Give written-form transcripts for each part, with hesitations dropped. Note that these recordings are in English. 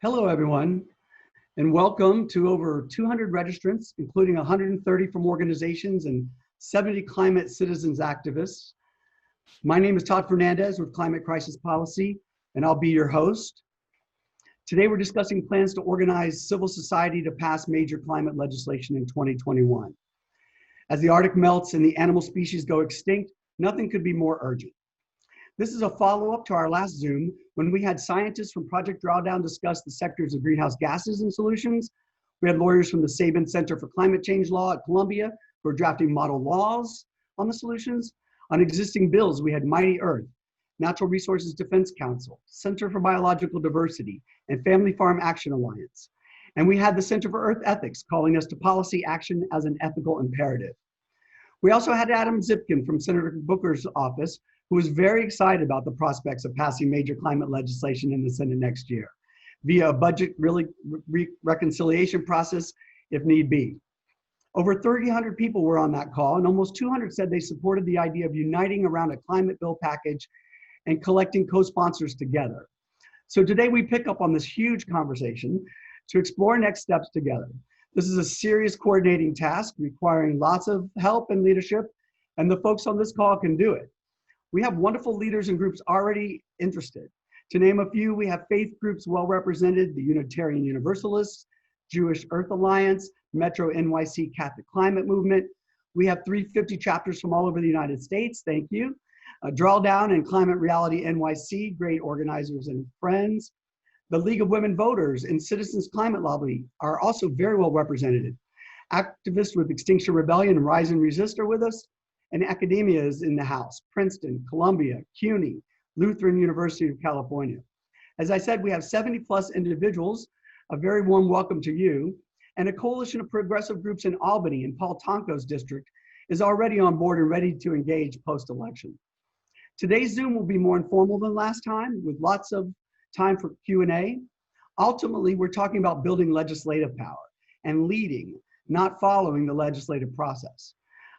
Hello, everyone, and welcome to over 200 registrants, including 130 from organizations and 70 climate citizens activists. My name is Todd Fernandez with Climate Crisis Policy, and I'll be your host. Today, we're discussing plans to organize civil society to pass major climate legislation in 2021. As the Arctic melts and the animal species go extinct, nothing could be more urgent. This is a follow-up to our last Zoom when we had scientists from Project Drawdown discuss the sectors of greenhouse gases and solutions. We had lawyers from the Sabin Center for Climate Change Law at Columbia who are drafting model laws on the solutions. On existing bills, we had Mighty Earth, Natural Resources Defense Council, Center for Biological Diversity, and Family Farm Action Alliance. And we had the Center for Earth Ethics calling us to policy action as an ethical imperative. We also had Adam Zipkin from Senator Booker's office, who was very excited about the prospects of passing major climate legislation in the Senate next year via a budget reconciliation process if need be. Over 300 people were on that call, and almost 200 said they supported the idea of uniting around a climate bill package and collecting co-sponsors together. So today we pick up on this huge conversation to explore next steps together. This is a serious coordinating task requiring lots of help and leadership, and the folks on this call can do it. We have wonderful leaders and groups already interested. To name a few, we have faith groups well represented, the Unitarian Universalists, Jewish Earth Alliance, Metro NYC Catholic Climate Movement. We have 350 chapters from all over the United States, thank you. Drawdown and Climate Reality NYC, great organizers and friends. The League of Women Voters and Citizens Climate Lobby are also very well represented. Activists with Extinction Rebellion and Rise and Resist are with us. And academia is in the house, Princeton, Columbia, CUNY, Lutheran University of California. As I said, we have 70 plus individuals, a very warm welcome to you, and a coalition of progressive groups in Albany and Paul Tonko's district is already on board and ready to engage post-election. Today's Zoom will be more informal than last time with lots of time for Q&A. Ultimately, we're talking about building legislative power and leading, not following the legislative process.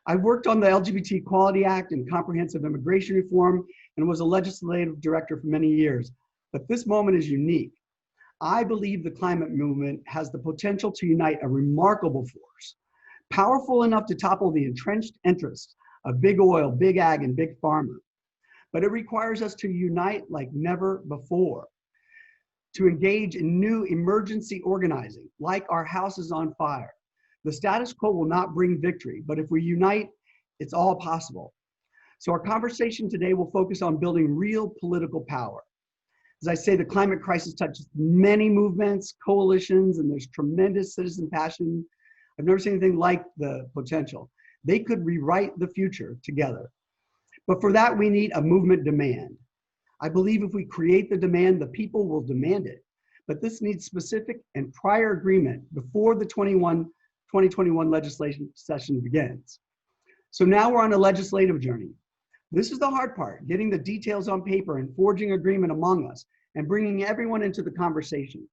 I worked on the LGBT Equality Act and comprehensive immigration reform and was a legislative director for many years, but this moment is unique. I believe the climate movement has the potential to unite a remarkable force, powerful enough to topple the entrenched interests of big oil, big ag, and big pharma. But it requires us to unite like never before, to engage in new emergency organizing, like our house is on fire. The status quo will not bring victory, but if we unite, it's all possible. So our conversation today will focus on building real political power. As I say, the climate crisis touches many movements, coalitions, and there's tremendous citizen passion. I've never seen anything like the potential. They could rewrite the future together. But for that, we need a movement demand. I believe if we create the demand, the people will demand it. But this needs specific and prior agreement before the 2021 legislation session begins. So now we're on a legislative journey. This is the hard part, getting the details on paper and forging agreement among us and bringing everyone into the conversation.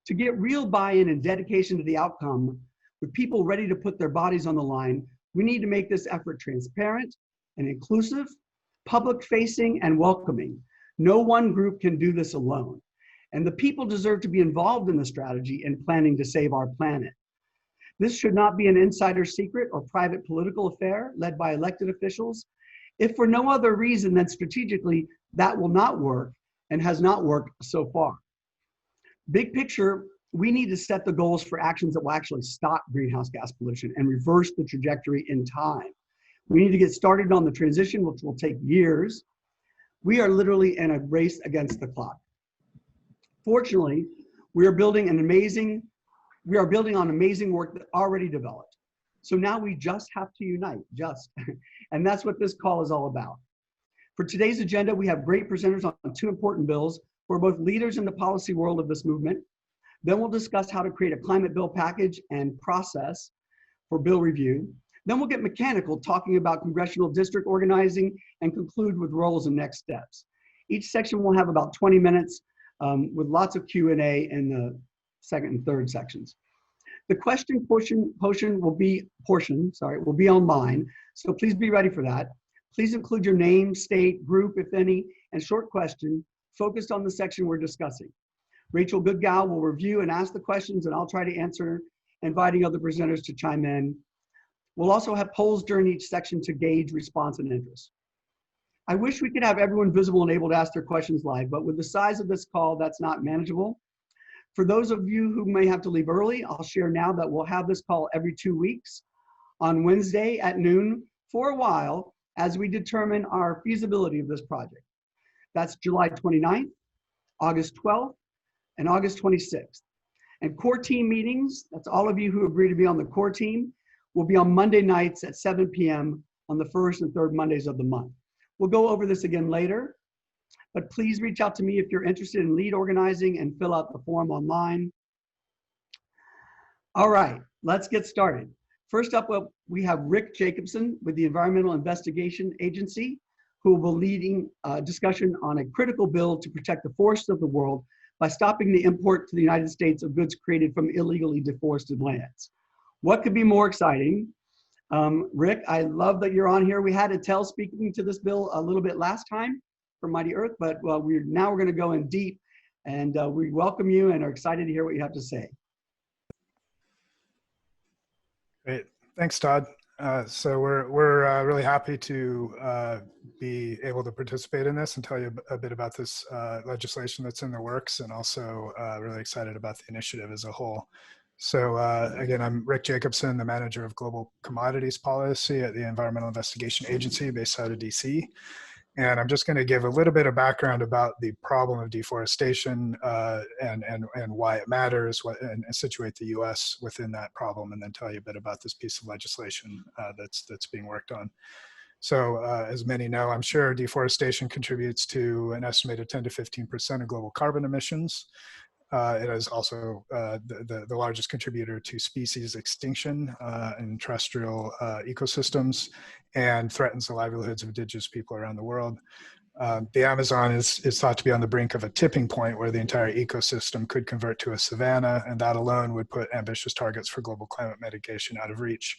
To get real buy-in and dedication to the outcome, with people ready to put their bodies on the line, we need to make this effort transparent and inclusive, public-facing and welcoming. No one group can do this alone. And the people deserve to be involved in the strategy and planning to save our planet. This should not be an insider secret or private political affair led by elected officials, if for no other reason than strategically that will not work and has not worked so far. Big picture, we need to set the goals for actions that will actually stop greenhouse gas pollution and reverse the trajectory in time. We need to get started on the transition, which will take years. We are literally in a race against the clock. Fortunately, we are building on amazing work that already developed. So now we just have to unite, and that's what this call is all about. For today's agenda, we have great presenters on two important bills who are both leaders in the policy world of this movement. Then we'll discuss how to create a climate bill package and process for bill review. Then we'll get mechanical, talking about congressional district organizing and conclude with roles and next steps. Each section will have about 20 minutes with lots of Q&A in the second and third sections. The question portion will be online, so please be ready for that. Please include your name, state, group, if any, and short question focused on the section we're discussing. Rachel Goodgal will review and ask the questions, and I'll try to answer, inviting other presenters to chime in. We'll also have polls during each section to gauge response and interest. I wish we could have everyone visible and able to ask their questions live, but with the size of this call, that's not manageable. For those of you who may have to leave early, I'll share now that we'll have this call every 2 weeks on Wednesday at noon for a while as we determine our feasibility of this project. That's July 29th, August 12th, and August 26th. And core team meetings, that's all of you who agree to be on the core team, will be on Monday nights at 7 p.m. on the first and third Mondays of the month. We'll go over this again later, but please reach out to me if you're interested in lead organizing and fill out the form online. All right, let's get started. First up, we have Rick Jacobson with the Environmental Investigation Agency, who will be leading a discussion on a critical bill to protect the forests of the world by stopping the import to the United States of goods created from illegally deforested lands. What could be more exciting? Rick, I love that you're on here. We had Attell speaking to this bill a little bit last time from Mighty Earth, but we're going to go in deep, and we welcome you and are excited to hear what you have to say. Great, thanks, Todd. So we're really happy to be able to participate in this and tell you a bit about this legislation that's in the works, and also really excited about the initiative as a whole. So again, I'm Rick Jacobson, the manager of global commodities policy at the Environmental Investigation Agency based out of DC. And I'm just going to give a little bit of background about the problem of deforestation and why it matters, and situate the U.S. within that problem, and then tell you a bit about this piece of legislation that's being worked on. So as many know, I'm sure, deforestation contributes to an estimated 10 to 15% of global carbon emissions. It is also the largest contributor to species extinction in terrestrial ecosystems, and threatens the livelihoods of indigenous people around the world. The Amazon is thought to be on the brink of a tipping point where the entire ecosystem could convert to a savanna, and that alone would put ambitious targets for global climate mitigation out of reach.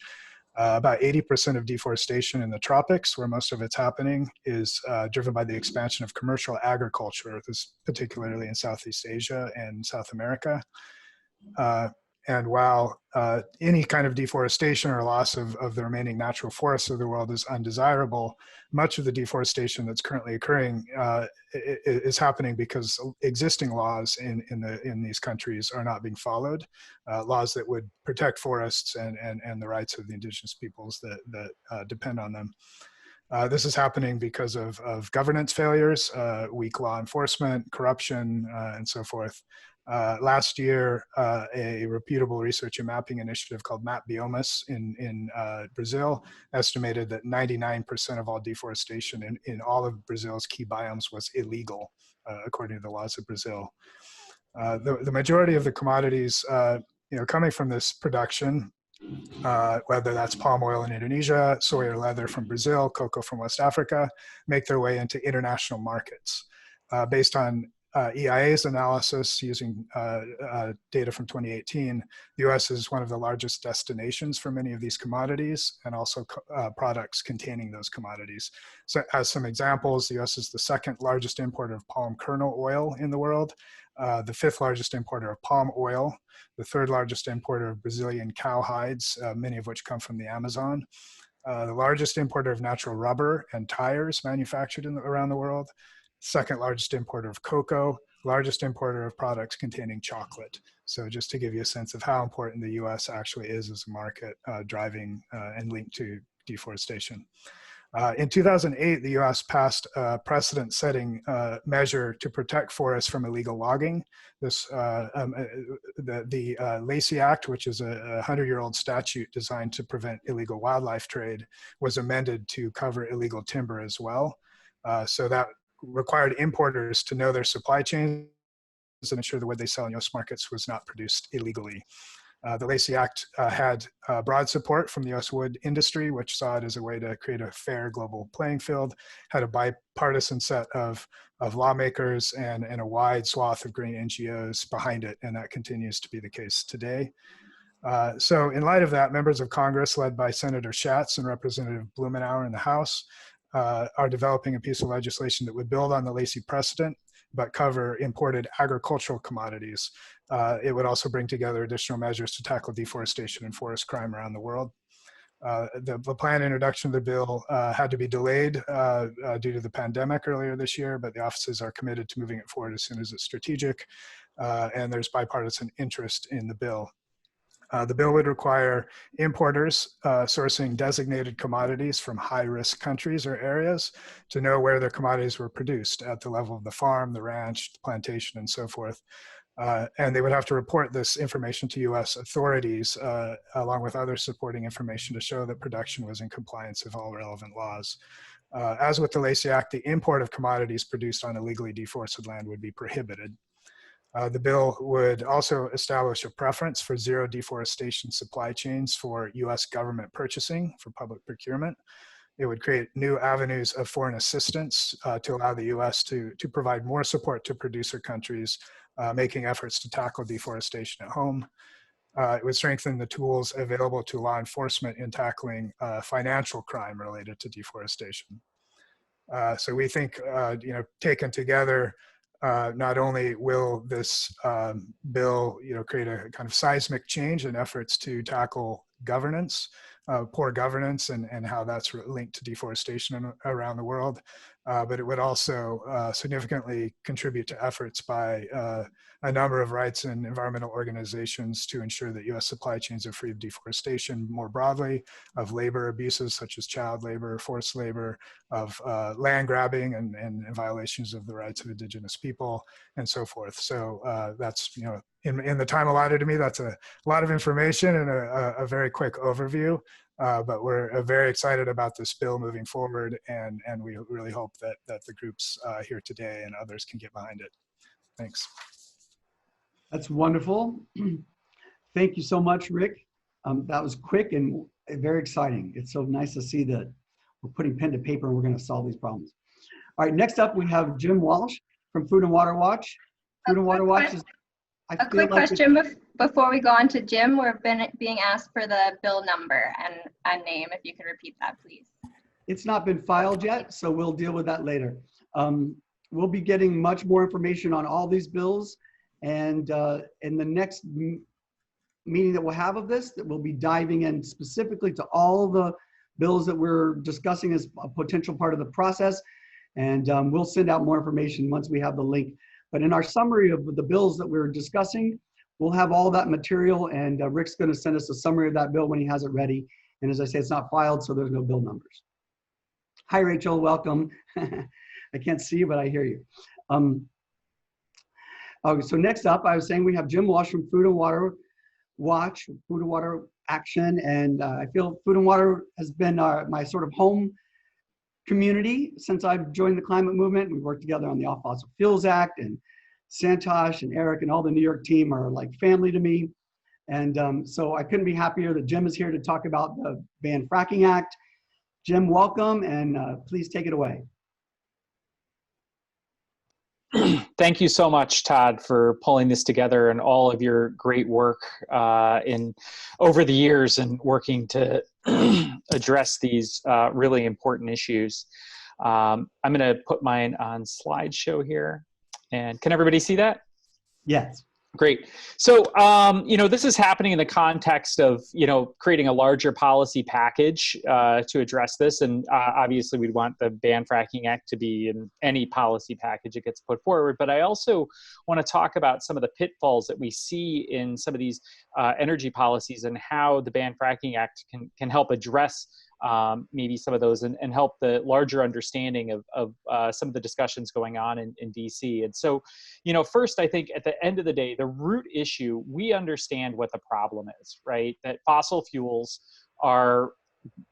About 80% of deforestation in the tropics, where most of it's happening, is driven by the expansion of commercial agriculture, this particularly in Southeast Asia and South America. And while any kind of deforestation or loss of the remaining natural forests of the world is undesirable, much of the deforestation that's currently occurring is happening because existing laws in these countries are not being followed, laws that would protect forests and the rights of the indigenous peoples that depend on them. This is happening because of governance failures, weak law enforcement, corruption, and so forth. Last year, a reputable research and mapping initiative called Map Biomas in Brazil estimated that 99% of all deforestation in all of Brazil's key biomes was illegal, according to the laws of Brazil. The majority of the commodities coming from this production, whether that's palm oil in Indonesia, soy or leather from Brazil, cocoa from West Africa, make their way into international markets. Based on EIA's analysis using data from 2018, the U.S. is one of the largest destinations for many of these commodities, and also products containing those commodities. So as some examples, the U.S. is the second largest importer of palm kernel oil in the world, the fifth largest importer of palm oil, the third largest importer of Brazilian cow hides, many of which come from the Amazon, the largest importer of natural rubber and tires manufactured around the world, second largest importer of cocoa, largest importer of products containing chocolate. So just to give you a sense of how important the US actually is as a market driving and linked to deforestation. In 2008, the US passed a precedent-setting measure to protect forests from illegal logging. This, the Lacey Act, which is a 100-year-old statute designed to prevent illegal wildlife trade, was amended to cover illegal timber as well. So that required importers to know their supply chains and ensure the wood they sell in U.S. markets was not produced illegally. The Lacey Act had broad support from the U.S. wood industry, which saw it as a way to create a fair global playing field, had a bipartisan set of lawmakers and a wide swath of green NGOs behind it, and that continues to be the case today. So in light of that, members of Congress, led by Senator Schatz and Representative Blumenauer in the House, are developing a piece of legislation that would build on the Lacey precedent, but cover imported agricultural commodities. It would also bring together additional measures to tackle deforestation and forest crime around the world. The planned introduction of the bill had to be delayed due to the pandemic earlier this year, but the offices are committed to moving it forward as soon as it's strategic, and there's bipartisan interest in the bill. The bill would require importers sourcing designated commodities from high-risk countries or areas to know where their commodities were produced at the level of the farm, the ranch, the plantation, and so forth. And they would have to report this information to U.S. authorities along with other supporting information to show that production was in compliance with all relevant laws. As with the Lacey Act, the import of commodities produced on illegally deforested land would be prohibited. The bill would also establish a preference for zero deforestation supply chains for U.S. government purchasing for public procurement. It would create new avenues of foreign assistance to allow the U.S. to provide more support to producer countries making efforts to tackle deforestation at home. It would strengthen the tools available to law enforcement in tackling financial crime related to deforestation. So we think, taken together, not only will this bill, create a kind of seismic change in efforts to tackle governance, poor governance, and how that's linked to deforestation around the world, but it would also significantly contribute to efforts by a number of rights and environmental organizations to ensure that U.S. supply chains are free of deforestation more broadly, of labor abuses such as child labor, forced labor, of land grabbing and violations of the rights of indigenous people, and so forth. So that's, in the time allotted to me, that's a lot of information and a very quick overview. But we're very excited about this bill moving forward, and we really hope that the groups here today and others can get behind it. Thanks. That's wonderful. Thank you so much, Rick. That was quick and very exciting. It's so nice to see that we're putting pen to paper and we're going to solve these problems. All right, next up we have Jim Walsh from Food and Water Watch. Food and Water Watch is, a quick question before we go on to Jim. We're being asked for the bill number and name. If you could repeat that, please. It's not been filed yet, so we'll deal with that later. We'll be getting much more information on all these bills, and in the next meeting that we'll have of this, that we'll be diving in specifically to all the bills that we're discussing as a potential part of the process, and we'll send out more information once we have the link. But in our summary of the bills that we're discussing, we'll have all that material, and Rick's going to send us a summary of that bill when he has it ready. And as I say, it's not filed, so there's no bill numbers. Hi, Rachel. Welcome. I can't see you, but I hear you. Okay, so next up, I was saying we have Jim Walsh from Food and Water Watch, Food and Water Action, and I feel Food and Water has been my sort of home community since I've joined the climate movement. We worked together on the Off Fossil Fuels Act, and Santosh and Eric and all the New York team are like family to me. And so I couldn't be happier that Jim is here to talk about the Ban Fracking Act. Jim, welcome, and please take it away. Thank you so much, Todd, for pulling this together and all of your great work over the years and working to address these really important issues. I'm going to put mine on slideshow here. And can everybody see that? Yes. Great. So, this is happening in the context of, creating a larger policy package to address this. And obviously, we'd want the Ban Fracking Act to be in any policy package that gets put forward. But I also want to talk about some of the pitfalls that we see in some of these energy policies and how the Ban Fracking Act can help address maybe some of those and help the larger understanding of some of the discussions going on in DC. And so, first, I think at the end of the day, the root issue, we understand what the problem is, right? That fossil fuels are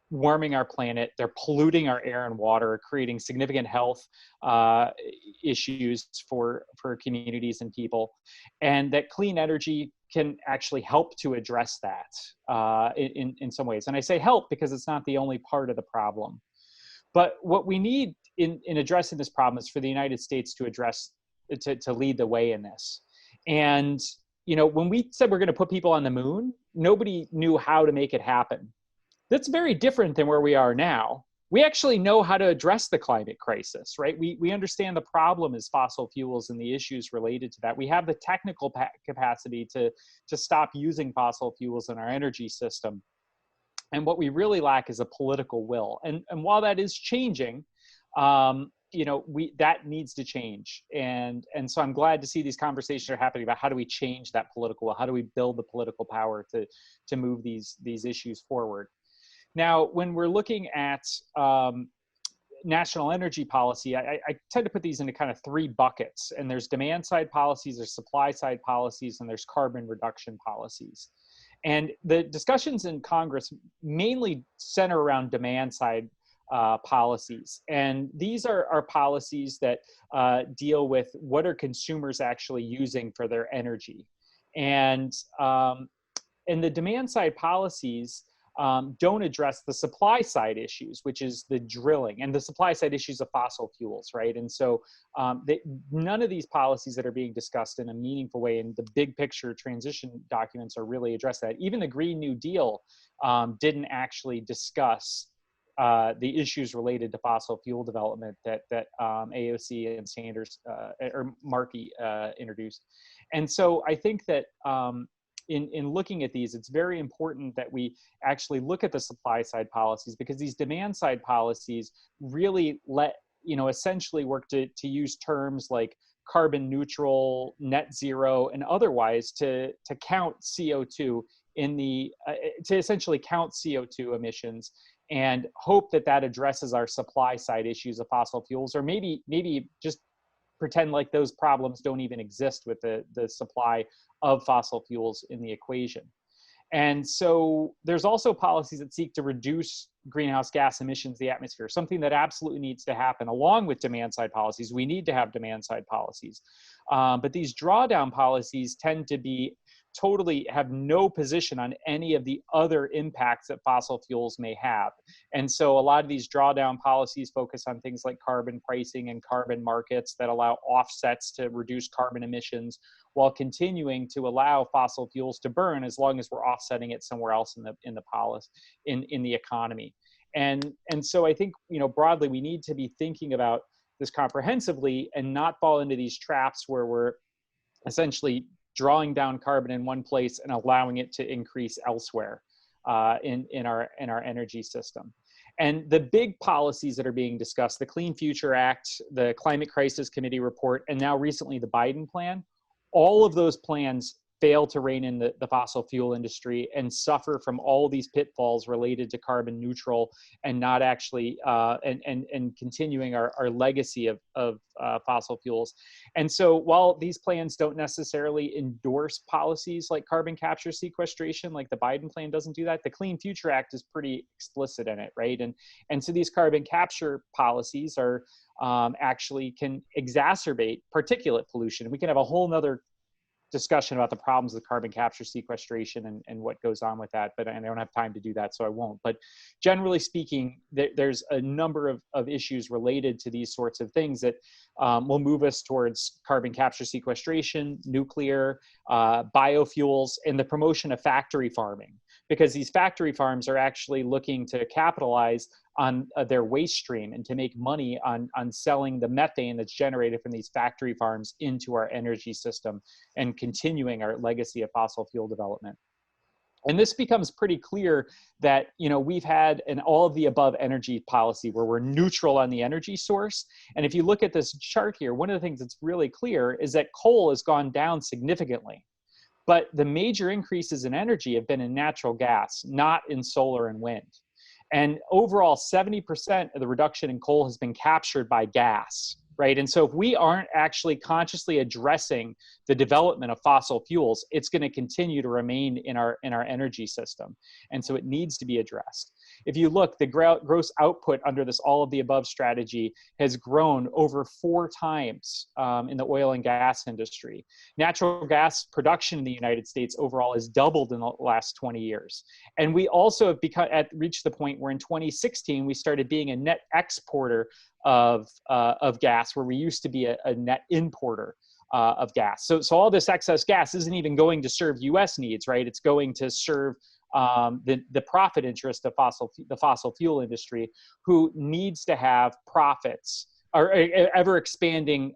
warming our planet, they're polluting our air and water, creating significant health issues for communities and people, and that clean energy can actually help to address that in some ways. And I say help because it's not the only part of the problem. But what we need in addressing this problem is for the United States to lead the way in this. And, when we said we're going to put people on the moon, nobody knew how to make it happen. That's very different than where we are now. we actually know how to address the climate crisis, right? We understand the problem is fossil fuels and the issues related to that. We have the technical capacity to stop using fossil fuels in our energy system. And what we really lack is a political will. And while that is changing, that needs to change. And so I'm glad to see these conversations are happening about how do we change that political will? How do we build the political power to move these issues forward? Now, when we're looking at national energy policy, I tend to put these into kind of three buckets. And there's demand side policies, there's supply side policies, and there's carbon reduction policies. And the discussions in Congress mainly center around demand side policies. And these are policies that deal with what are consumers actually using for their energy. And the demand side policies don't address the supply side issues, which is the drilling and the supply side issues of fossil fuels, right? And so none of these policies that are being discussed in a meaningful way in the big picture transition documents are really addressed that. Even the Green New Deal didn't actually discuss the issues related to fossil fuel development that AOC and Sanders or Markey introduced. And so I think that in looking at these, it's very important that we actually look at the supply side policies, because these demand side policies really essentially work to use terms like carbon neutral, net zero, and otherwise to count CO2 to essentially count CO2 emissions and hope that addresses our supply side issues of fossil fuels, or maybe just pretend like those problems don't even exist with the supply of fossil fuels in the equation. And so there's also policies that seek to reduce greenhouse gas emissions in the atmosphere, something that absolutely needs to happen along with demand side policies. We need to have demand side policies. But these drawdown policies tend to totally have no position on any of the other impacts that fossil fuels may have. And so a lot of these drawdown policies focus on things like carbon pricing and carbon markets that allow offsets to reduce carbon emissions while continuing to allow fossil fuels to burn as long as we're offsetting it somewhere else in the economy. And so I think, broadly, we need to be thinking about this comprehensively and not fall into these traps where we're essentially drawing down carbon in one place and allowing it to increase elsewhere in our energy system. And the big policies that are being discussed, the Clean Future Act, the Climate Crisis Committee report, and now recently the Biden plan, all of those plans fail to rein in the fossil fuel industry and suffer from all these pitfalls related to carbon neutral and not actually and continuing our legacy of fossil fuels. And so while these plans don't necessarily endorse policies like carbon capture sequestration, like the Biden plan doesn't do that, the Clean Future Act is pretty explicit in it, right? And so these carbon capture policies are actually can exacerbate particulate pollution. We can have a whole nother discussion about the problems with carbon capture sequestration and what goes on with that, but I don't have time to do that, so I won't. But generally speaking, there's a number of issues related to these sorts of things that will move us towards carbon capture sequestration, nuclear, biofuels, and the promotion of factory farming, because these factory farms are actually looking to capitalize on their waste stream and to make money on selling the methane that's generated from these factory farms into our energy system and continuing our legacy of fossil fuel development. And this becomes pretty clear that, we've had an all of the above energy policy where we're neutral on the energy source. And if you look at this chart here, one of the things that's really clear is that coal has gone down significantly. But the major increases in energy have been in natural gas, not in solar and wind. And overall, 70% of the reduction in coal has been captured by gas, right? And so if we aren't actually consciously addressing the development of fossil fuels, it's going to continue to remain in our energy system. And so it needs to be addressed. If you look, the gross output under this all of the above strategy has grown over 4 times in the oil and gas industry. Natural gas production in the United States overall has doubled in the last 20 years. And we also have reached the point where in 2016, we started being a net exporter of gas, where we used to be a net importer of gas. So all this excess gas isn't even going to serve U.S. needs, right? It's going to serve the profit interest of the fossil fuel industry, who needs to have profits or ever expanding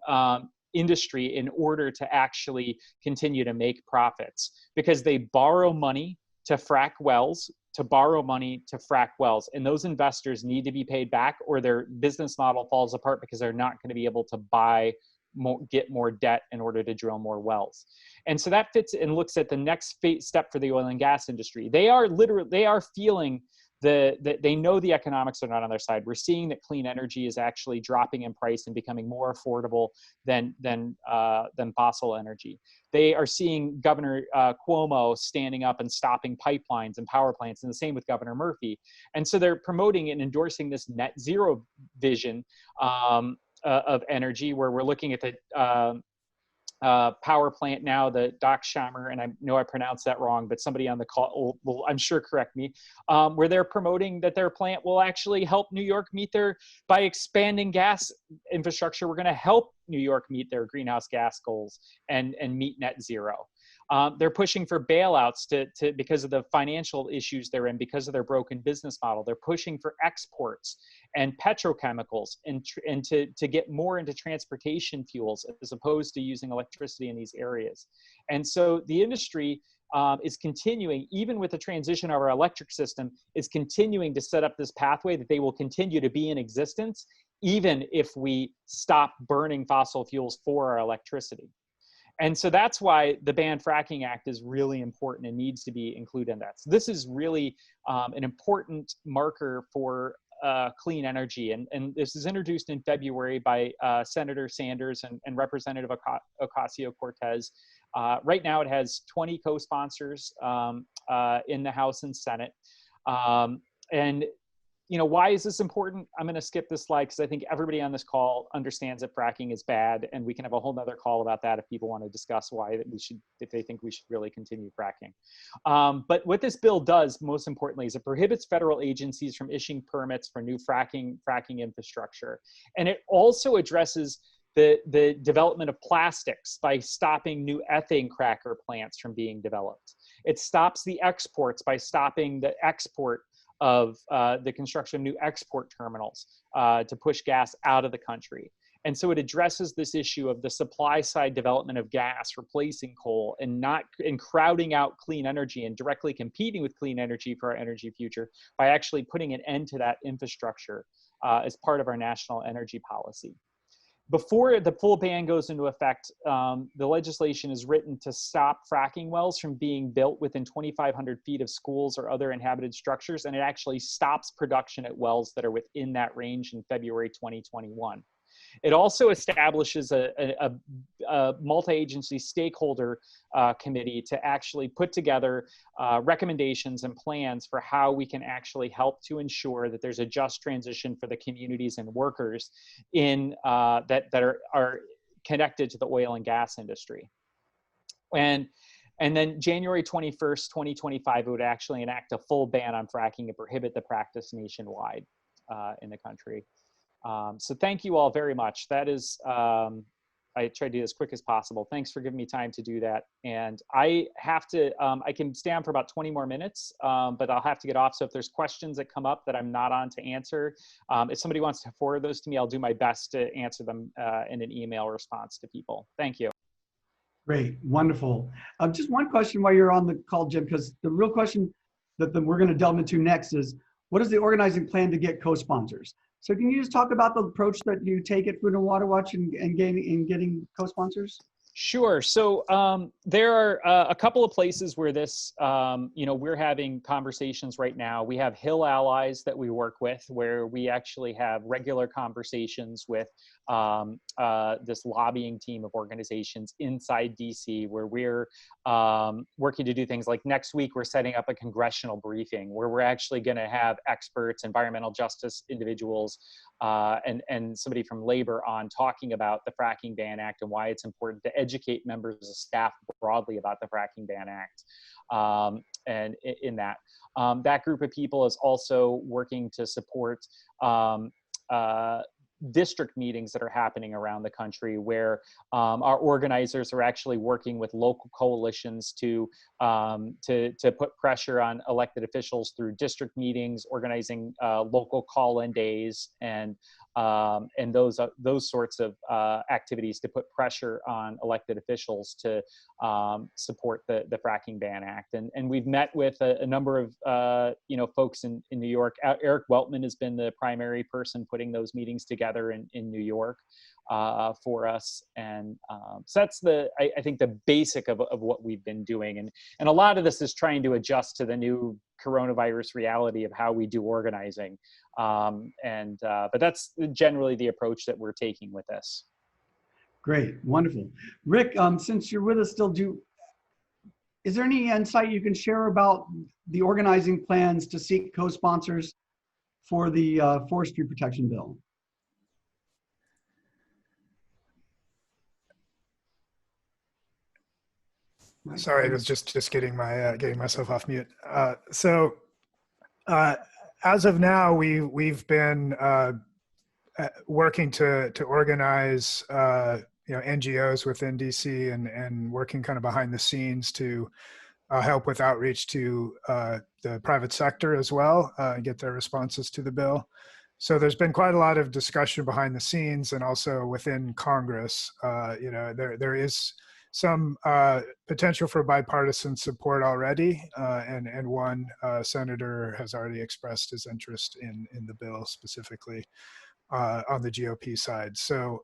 industry in order to actually continue to make profits, because they borrow money to frack wells, and those investors need to be paid back, or their business model falls apart because they're not going to be able to get more debt in order to drill more wells. And so that fits and looks at the next step for the oil and gas industry. They are feeling they know the economics are not on their side. We're seeing that clean energy is actually dropping in price and becoming more affordable than fossil energy. They are seeing Governor Cuomo standing up and stopping pipelines and power plants, and the same with Governor Murphy. And so they're promoting and endorsing this net zero vision of energy, where we're looking at the power plant now, the Dockshammer, and I know I pronounced that wrong, but somebody on the call will I'm sure correct me, where they're promoting that their plant will actually help New York by expanding gas infrastructure, we're going to help New York meet their greenhouse gas goals and meet net zero. They're pushing for bailouts because of the financial issues they're in, because of their broken business model. They're pushing for exports and petrochemicals and to get more into transportation fuels as opposed to using electricity in these areas. And so the industry is continuing, even with the transition of our electric system, is continuing to set up this pathway that they will continue to be in existence, even if we stop burning fossil fuels for our electricity. And so that's why the Ban Fracking Act is really important and needs to be included in that. So this is really an important marker for clean energy. And this is introduced in February by Senator Sanders and Representative Ocasio-Cortez. Right now it has 20 co-sponsors in the House and Senate. And why is this important? I'm going to skip this slide because I think everybody on this call understands that fracking is bad, and we can have a whole nother call about that if people want to discuss why if they think we should really continue fracking. But what this bill does, most importantly, is it prohibits federal agencies from issuing permits for new fracking infrastructure. And it also addresses the development of plastics by stopping new ethane cracker plants from being developed. It stops the exports by stopping the export of the construction of new export terminals to push gas out of the country. And so it addresses this issue of the supply side development of gas replacing coal and crowding out clean energy and directly competing with clean energy for our energy future by actually putting an end to that infrastructure as part of our national energy policy. Before the full ban goes into effect, the legislation is written to stop fracking wells from being built within 2,500 feet of schools or other inhabited structures, and it actually stops production at wells that are within that range in February 2021. It also establishes a multi-agency stakeholder committee to actually put together recommendations and plans for how we can actually help to ensure that there's a just transition for the communities and workers that are connected to the oil and gas industry. And then January 21st, 2025, it would actually enact a full ban on fracking and prohibit the practice nationwide in the country. So thank you all very much. That is, I tried to do as quick as possible. Thanks for giving me time to do that. And I have to, I can stay on for about 20 more minutes, but I'll have to get off. So if there's questions that come up that I'm not on to answer, if somebody wants to forward those to me, I'll do my best to answer them in an email response to people. Thank you. Great, wonderful. Just one question while you're on the call, Jim, because the real question that we're going to delve into next is, what is the organizing plan to get co-sponsors? So can you just talk about the approach that you take at Food and Water Watch in getting co-sponsors? Sure. So there are a couple of places where this, we're having conversations right now. We have Hill Allies that we work with, where we actually have regular conversations with this lobbying team of organizations inside DC, where we're working to do things like next week, we're setting up a congressional briefing where we're actually going to have experts, environmental justice individuals, and somebody from labor on talking about the Fracking Ban Act and why it's important to educate members of staff broadly about the Fracking Ban Act. And in that group of people is also working to support district meetings that are happening around the country where our organizers are actually working with local coalitions to put pressure on elected officials through district meetings, organizing local call-in days, and those sorts of activities to put pressure on elected officials to support the Fracking Ban Act. And we've met with a number of folks in New York. Eric Weltman has been the primary person putting those meetings together in New York for us. And so that's I think the basic of what we've been doing. And a lot of this is trying to adjust to the new coronavirus reality of how we do organizing. But that's generally the approach that we're taking with this. Great, wonderful. Rick, since you're with us still, is there any insight you can share about the organizing plans to seek co-sponsors for the forestry protection bill? Sorry, I was just getting myself off mute. As of now, we've been working to organize NGOs within DC and working kind of behind the scenes to help with outreach to the private sector as well, and get their responses to the bill. So there's been quite a lot of discussion behind the scenes and also within Congress. There is some potential for bipartisan support already, and one senator has already expressed his interest in the bill specifically on the GOP side. So,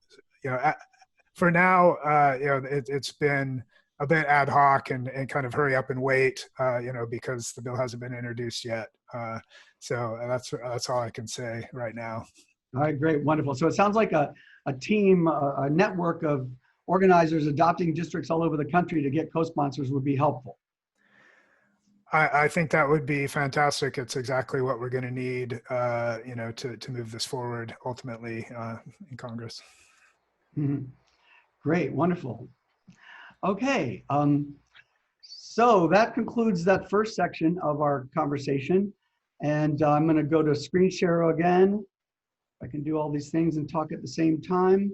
for now, it's been a bit ad hoc and kind of hurry up and wait, because the bill hasn't been introduced yet. So that's all I can say right now. All right, great, wonderful. So it sounds like a team, a network of organizers adopting districts all over the country to get co-sponsors would be helpful. I think that would be fantastic. It's exactly what we're going to need, to move this forward ultimately in Congress. Mm-hmm. Great, wonderful. Okay, so that concludes that first section of our conversation. And I'm going to go to screen share again. I can do all these things and talk at the same time.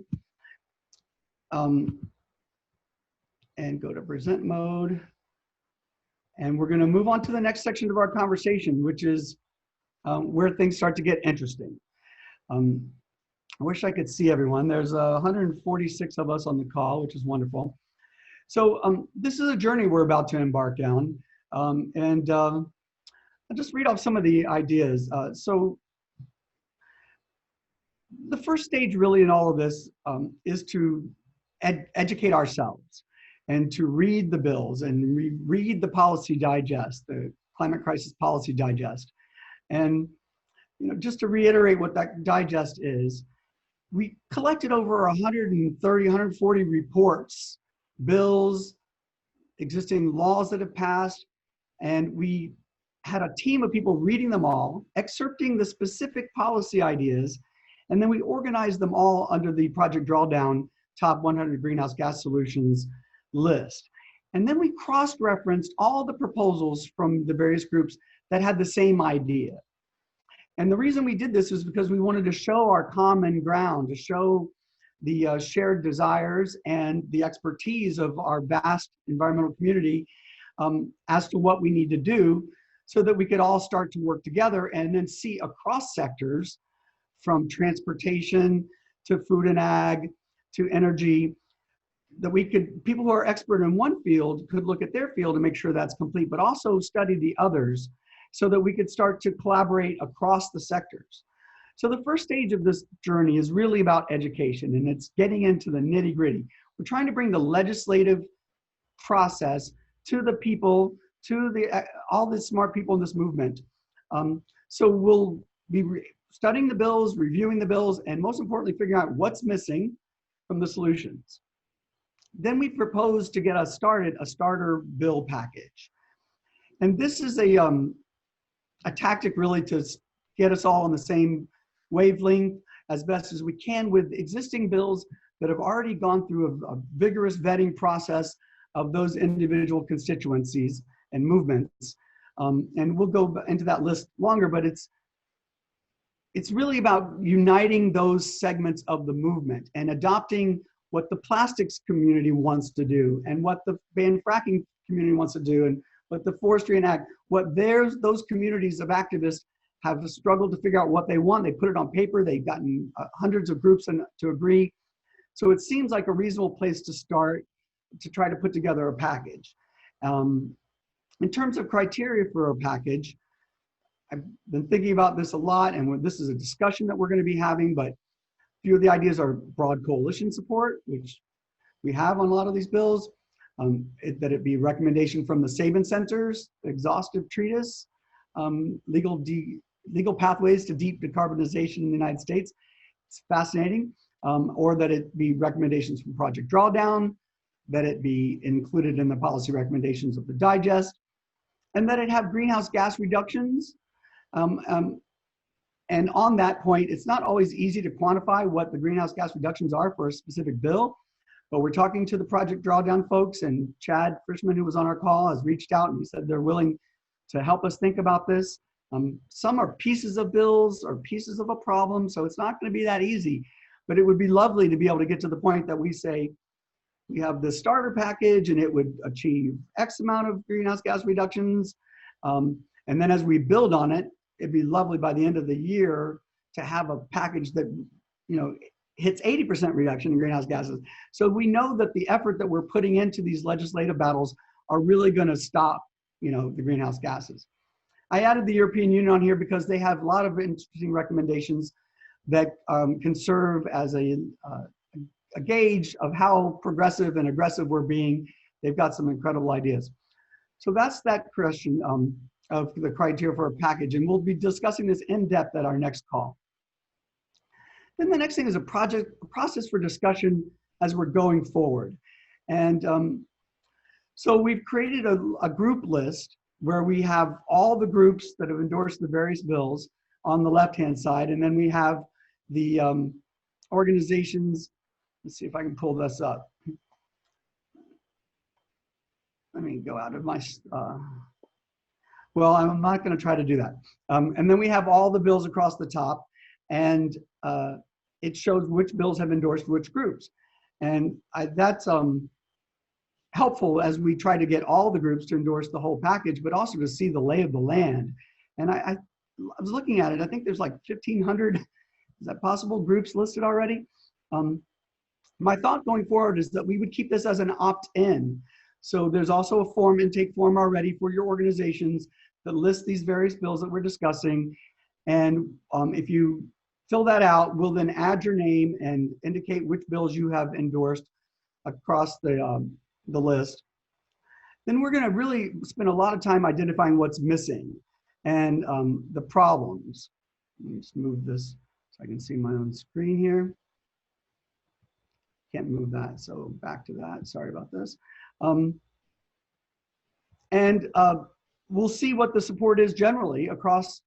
And go to present mode. And we're going to move on to the next section of our conversation, which is where things start to get interesting. I wish I could see everyone. There's 146 of us on the call, which is wonderful. So this is a journey we're about to embark down. I'll just read off some of the ideas. So the first stage really in all of this is to educate ourselves and to read the bills and read the policy digest, the Climate Crisis Policy Digest. And just to reiterate what that digest is, we collected over 130, 140 reports, bills, existing laws that have passed, and we had a team of people reading them all, excerpting the specific policy ideas, and then we organized them all under the Project Drawdown Top 100 Greenhouse Gas Solutions list. And then we cross-referenced all the proposals from the various groups that had the same idea. And the reason we did this is because we wanted to show our common ground, to show the shared desires and the expertise of our vast environmental community as to what we need to do so that we could all start to work together and then see across sectors, from transportation to food and ag to energy, that people who are expert in one field could look at their field and make sure that's complete, but also study the others so that we could start to collaborate across the sectors. So the first stage of this journey is really about education, and it's getting into the nitty-gritty. We're trying to bring the legislative process to the people, to all the smart people in this movement. So we'll be studying the bills, reviewing the bills, and most importantly, figuring out what's missing from the solutions. Then we propose to get us started, a starter bill package. And this is a tactic really to get us all on the same wavelength as best as we can with existing bills that have already gone through a vigorous vetting process of those individual constituencies and movements. And we'll go into that list longer, but it's really about uniting those segments of the movement and adopting what the plastics community wants to do and what the ban fracking community wants to do and what the forestry and ag, what those communities of activists have struggled to figure out what they want. They put it on paper. They've gotten hundreds of groups to agree. So it seems like a reasonable place to start to try to put together a package. In terms of criteria for a package, I've been thinking about this a lot, and this is a discussion that we're going to be having, but a few of the ideas are broad coalition support, which we have on a lot of these bills, that it be recommendation from the Sabin Center's exhaustive treatise, legal pathways to deep decarbonization in the United States. It's fascinating. Or that it be recommendations from Project Drawdown, that it be included in the policy recommendations of the digest, and that it have greenhouse gas reductions. And on that point, it's not always easy to quantify what the greenhouse gas reductions are for a specific bill, but we're talking to the Project Drawdown folks, and Chad Frischman, who was on our call, has reached out and he said they're willing to help us think about this. Some are pieces of bills or pieces of a problem, so it's not going to be that easy, but it would be lovely to be able to get to the point that we say, we have the starter package and it would achieve X amount of greenhouse gas reductions. And then as we build on it, it'd be lovely by the end of the year to have a package that, hits 80% reduction in greenhouse gases. So we know that the effort that we're putting into these legislative battles are really going to stop, the greenhouse gases. I added the European Union on here because they have a lot of interesting recommendations that can serve as a gauge of how progressive and aggressive we're being. They've got some incredible ideas. So that's that question of the criteria for a package, and we'll be discussing this in depth at our next call. Then the next thing is a process for discussion as we're going forward. And so we've created a group list where we have all the groups that have endorsed the various bills on the left-hand side, and then we have the organizations. Let's see if I can pull this up. Let me go out of my, well, I'm not going to try to do that. And then we have all the bills across the top, and it shows which bills have endorsed which groups. And that's helpful as we try to get all the groups to endorse the whole package, but also to see the lay of the land. And I was looking at it, I think there's like 1,500, is that possible, groups listed already? My thought going forward is that we would keep this as an opt-in. So there's also a intake form already for your organizations that lists these various bills that we're discussing. And if you fill that out, we'll then add your name and indicate which bills you have endorsed across the list. Then we're gonna really spend a lot of time identifying what's missing and the problems. Let me just move this so I can see my own screen here. Can't move that, so back to that, sorry about this. We'll see what the support is generally across,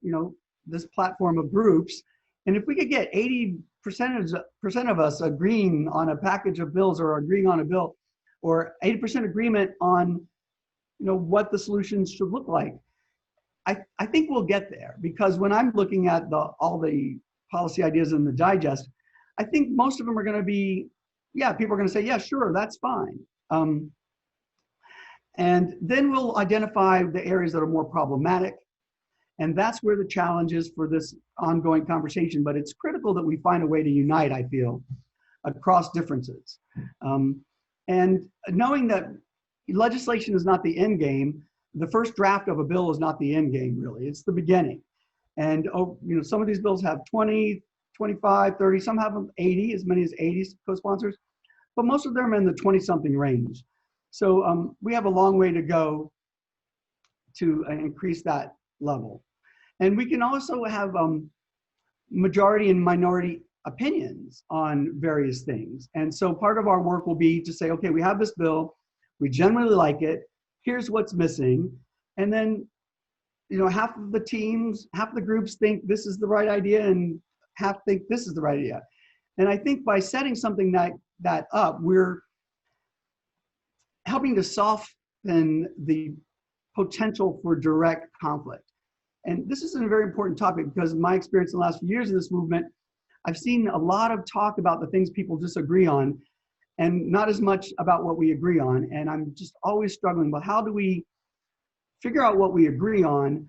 this platform of groups. And if we could get 80% of us agreeing on a package of bills or agreeing on a bill, or 80% agreement on, what the solutions should look like, I think we'll get there. Because when I'm looking at all the policy ideas in the digest, I think most of them are going to be, people are going to say, yeah, sure, that's fine. And then we'll identify the areas that are more problematic. And that's where the challenge is for this ongoing conversation. But it's critical that we find a way to unite, I feel, across differences. And knowing that legislation is not the end game, the first draft of a bill is not the end game, really. It's the beginning. And some of these bills have 20, 25, 30, some have 80, as many as 80 co-sponsors, but most of them are in the 20-something range. So we have a long way to go to increase that level. And we can also have majority and minority opinions on various things. And so part of our work will be to say, okay, we have this bill, we generally like it, here's what's missing. And then, half of the teams, half of the groups think this is the right idea and half think this is the right idea. And I think by setting something that up, we're helping to soften the potential for direct conflict. And this is a very important topic because my experience in the last few years in this movement, I've seen a lot of talk about the things people disagree on and not as much about what we agree on. And I'm just always struggling, but how do we figure out what we agree on,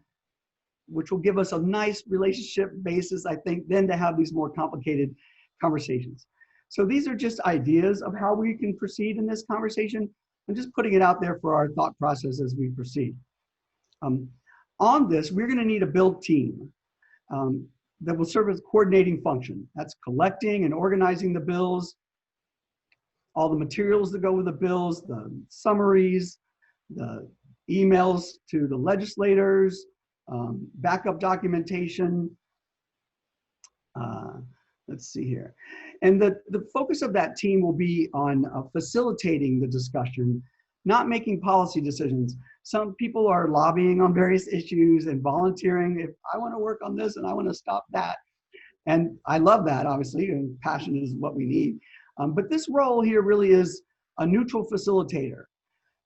which will give us a nice relationship basis, I think, then to have these more complicated conversations. So these are just ideas of how we can proceed in this conversation. I'm just putting it out there for our thought process as we proceed. On this, we're going to need a build team that will serve as a coordinating function. That's collecting and organizing the bills, all the materials that go with the bills, the summaries, the emails to the legislators, backup documentation. Let's see here. And the focus of that team will be on facilitating the discussion, not making policy decisions. Some people are lobbying on various issues and volunteering. If I want to work on this and I want to stop that. And I love that, obviously, and passion is what we need. But this role here really is a neutral facilitator.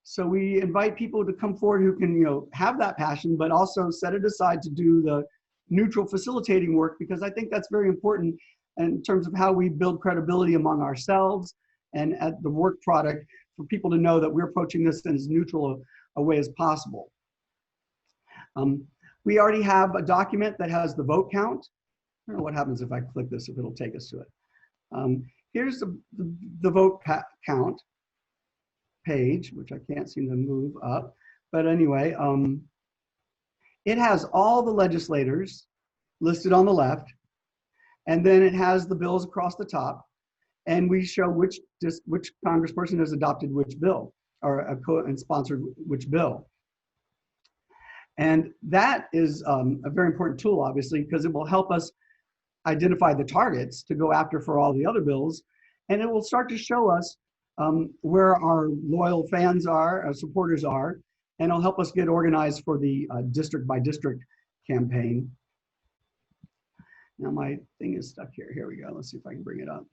So we invite people to come forward who can, have that passion, but also set it aside to do the neutral facilitating work, because I think that's very important in terms of how we build credibility among ourselves and at the work product, for people to know that we're approaching this in as neutral a way as possible. We already have a document that has the vote count. I don't know what happens if I click this, if it'll take us to it. Here's the vote count page, which I can't seem to move up. But anyway, it has all the legislators listed on the left, and then it has the bills across the top, and we show which congressperson has adopted which bill or and sponsored which bill. And that is a very important tool, obviously, because it will help us identify the targets to go after for all the other bills, and it will start to show us where our loyal fans are, our supporters are, and it'll help us get organized for the district by district campaign. Now my thing is stuck here. Here we go. Let's see if I can bring it up,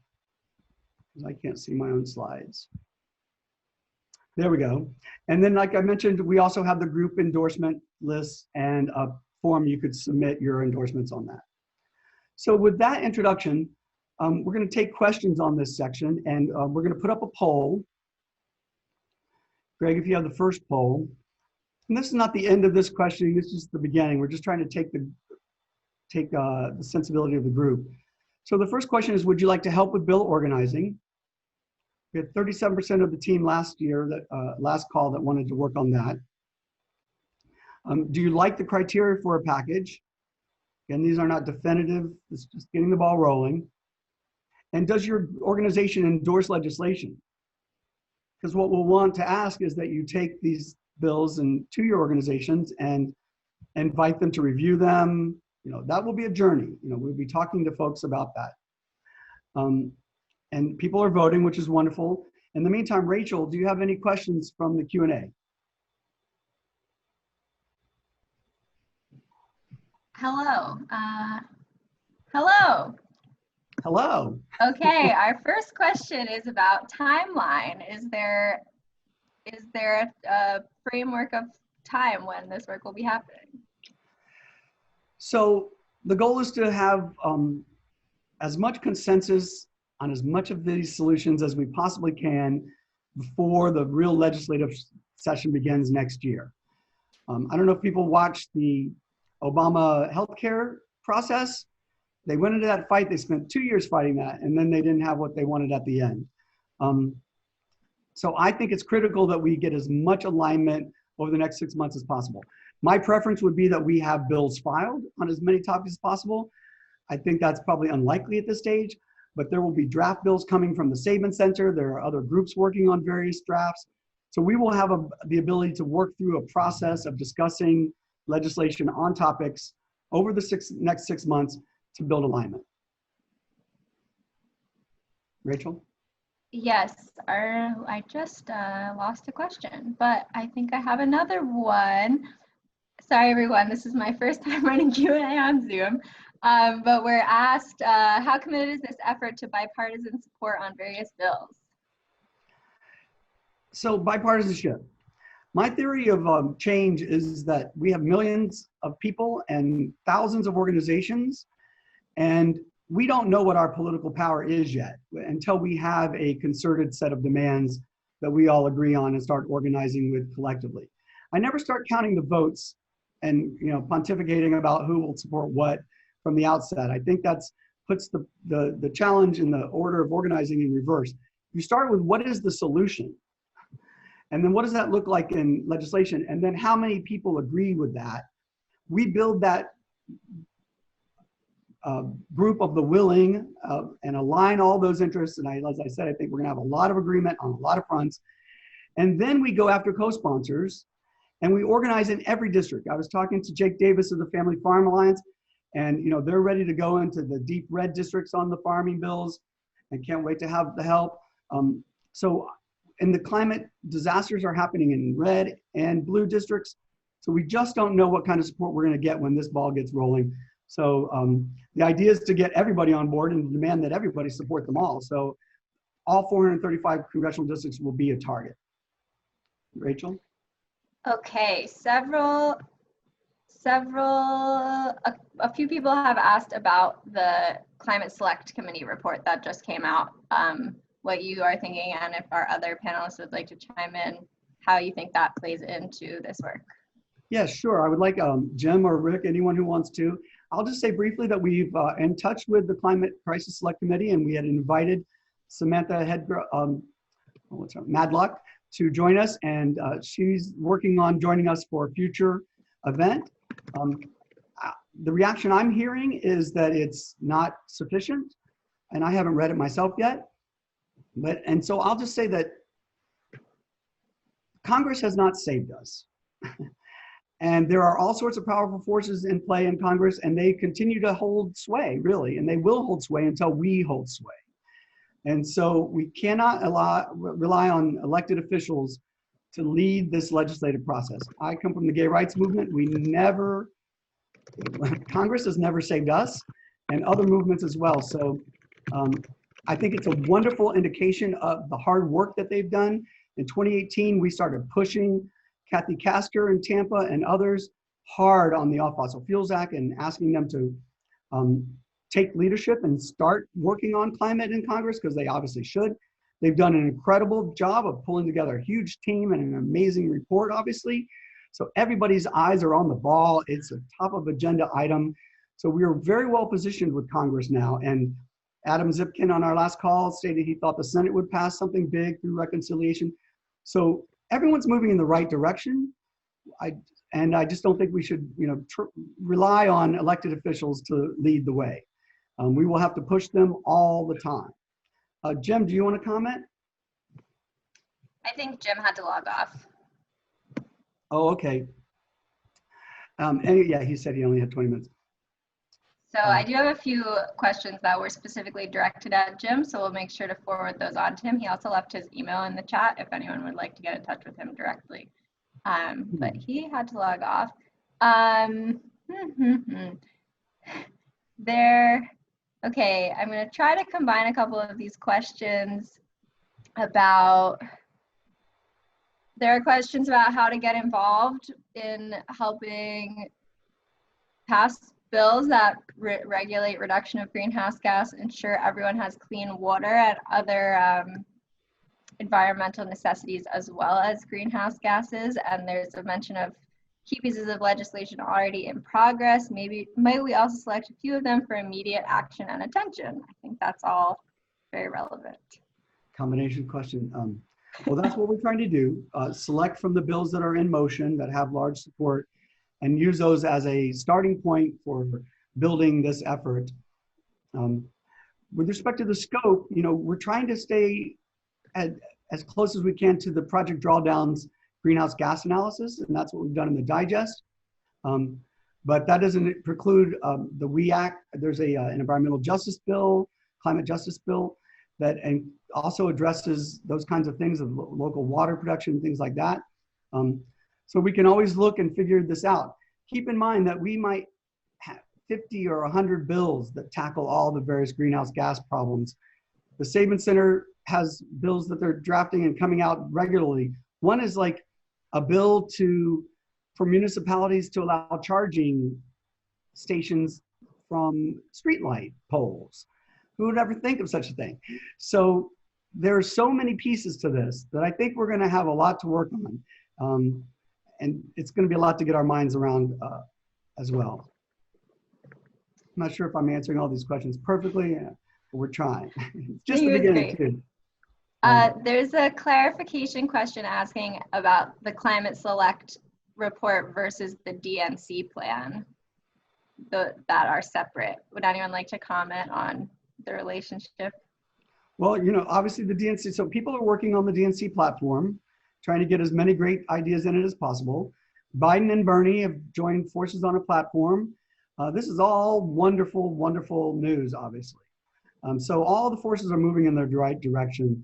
because I can't see my own slides. There we go. And then, like I mentioned, we also have the group endorsement list and a form you could submit your endorsements on that. So with that introduction, we're going to take questions on this section, and we're going to put up a poll. Greg, if you have the first poll. And this is not the end of this questioning, this is just the beginning. We're just trying to take the sensibility of the group. So the first question is, would you like to help with bill organizing? We had 37% of the team last year, last call, that wanted to work on that. Do you like the criteria for a package? Again, these are not definitive, it's just getting the ball rolling. And does your organization endorse legislation? Because what we'll want to ask is that you take these bills to your organizations and invite them to review them. That will be a journey. We'll be talking to folks about that. And people are voting, which is wonderful. In the meantime, Rachel, do you have any questions from the Q&A? Hello. Hello. Hello. Okay, our first question is about timeline. Is there a framework of time when this work will be happening? So the goal is to have as much consensus on as much of these solutions as we possibly can before the real legislative session begins next year. I don't know if people watched the Obama healthcare process. They went into that fight, they spent 2 years fighting that, and then they didn't have what they wanted at the end. So I think it's critical that we get as much alignment over the next 6 months as possible. My preference would be that we have bills filed on as many topics as possible. I think that's probably unlikely at this stage, but there will be draft bills coming from the Saban Center. There are other groups working on various drafts. So we will have the ability to work through a process of discussing legislation on topics over the next 6 months to build alignment. Rachel? Yes, I just lost a question, but I think I have another one. Sorry, everyone, this is my first time running Q&A on Zoom, but we're asked, how committed is this effort to bipartisan support on various bills? So bipartisanship. My theory of change is that we have millions of people and thousands of organizations, and we don't know what our political power is yet until we have a concerted set of demands that we all agree on and start organizing with collectively. I never start counting the votes and pontificating about who will support what from the outset. I think that's puts the challenge in the order of organizing in reverse. You start with what is the solution? And then what does that look like in legislation? And then how many people agree with that? We build that group of the willing and align all those interests. And as I said, I think we're gonna have a lot of agreement on a lot of fronts. And then we go after co-sponsors and we organize in every district. I was talking to Jake Davis of the Family Farm Alliance, and they're ready to go into the deep red districts on the farming bills and can't wait to have the help. And the climate disasters are happening in red and blue districts. So we just don't know what kind of support we're gonna get when this ball gets rolling. So the idea is to get everybody on board and demand that everybody support them all. So all 435 congressional districts will be a target. Rachel? Okay, a few people have asked about the Climate Select Committee report that just came out, what you are thinking, and if our other panelists would like to chime in, how you think that plays into this work. Yeah, sure. I would like Jim or Rick, anyone who wants to. I'll just say briefly that we've in touch with the Climate Crisis Select Committee, and we had invited Samantha Madlock to join us, and she's working on joining us for a future event. The reaction I'm hearing is that it's not sufficient, and I haven't read it myself yet. And so I'll just say that Congress has not saved us. And there are all sorts of powerful forces in play in Congress, and they continue to hold sway, really, and they will hold sway until we hold sway. And so we cannot rely on elected officials to lead this legislative process. I come from the gay rights movement. Congress has never saved us, and other movements as well. So I think it's a wonderful indication of the hard work that they've done. In 2018, we started pushing Kathy Castor in Tampa and others hard on the Off-Fossil Fuels Act and asking them to take leadership and start working on climate in Congress, because they obviously should. They've done an incredible job of pulling together a huge team and an amazing report, obviously. So everybody's eyes are on the ball. It's a top of agenda item. So we are very well positioned with Congress now. And Adam Zipkin on our last call stated he thought the Senate would pass something big through reconciliation. So everyone's moving in the right direction. And I just don't think we should rely on elected officials to lead the way. We will have to push them all the time. Jim, do you want to comment? I think Jim had to log off. Oh, okay. And yeah, he said he only had 20 minutes. So I do have a few questions that were specifically directed at Jim, so we'll make sure to forward those on to him. He also left his email in the chat if anyone would like to get in touch with him directly. But he had to log off. Okay, I'm going to try to combine a couple of these questions about, there are questions about how to get involved in helping pass bills that regulate reduction of greenhouse gas, ensure everyone has clean water, and other environmental necessities as well as greenhouse gases. And there's a mention of key pieces of legislation already in progress. Might we also select a few of them for immediate action and attention? I think that's all very relevant. Combination question. Well, that's what we're trying to do. Select from the bills that are in motion that have large support and use those as a starting point for building this effort. With respect to the scope, we're trying to stay as close as we can to the Project Drawdown's greenhouse gas analysis, and that's what we've done in the digest. But that doesn't preclude the WE Act. There's an environmental justice bill, climate justice bill, that also addresses those kinds of things of local water production, things like that. So we can always look and figure this out. Keep in mind that we might have 50 or 100 bills that tackle all the various greenhouse gas problems. The Saban Center has bills that they're drafting and coming out regularly. One is like a bill for municipalities to allow charging stations from streetlight poles. Who would ever think of such a thing? So there are so many pieces to this that I think we're going to have a lot to work on. And it's going to be a lot to get our minds around as well. I'm not sure if I'm answering all these questions perfectly, but we're trying. It's just the beginning too. There's a clarification question asking about the Climate Select report versus the DNC plan that are separate. Would anyone like to comment on the relationship? Well, you know, obviously the DNC, so people are working on the DNC platform, trying to get as many great ideas in it as possible. Biden and Bernie have joined forces on a platform. This is all wonderful, wonderful news, obviously. So all the forces are moving in the right direction.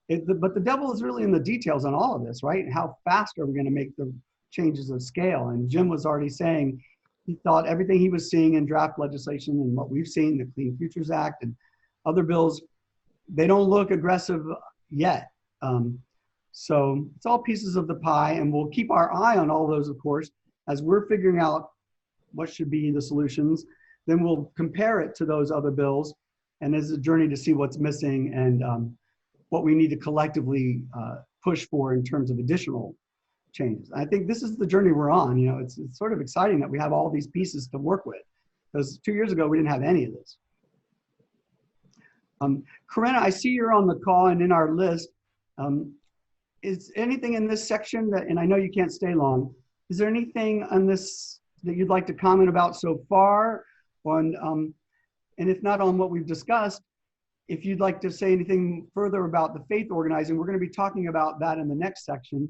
But the devil is really in the details on all of this, right? How fast are we going to make the changes of scale? And Jim was already saying he thought everything he was seeing in draft legislation and what we've seen, the Clean Futures Act and other bills, they don't look aggressive yet. So it's all pieces of the pie, and we'll keep our eye on all those, of course, as we're figuring out what should be the solutions. Then we'll compare it to those other bills, and it's a journey to see what's missing and what we need to collectively push for in terms of additional changes. I think this is the journey we're on. You know, it's sort of exciting that we have all these pieces to work with, because 2 years ago we didn't have any of this. Corinna, I see you're on the call and in our list. Is anything in this section that, and I know you can't stay long, is there anything on this that you'd like to comment about so far? And if not on what we've discussed, if you'd like to say anything further about the faith organizing, we're going to be talking about that in the next section.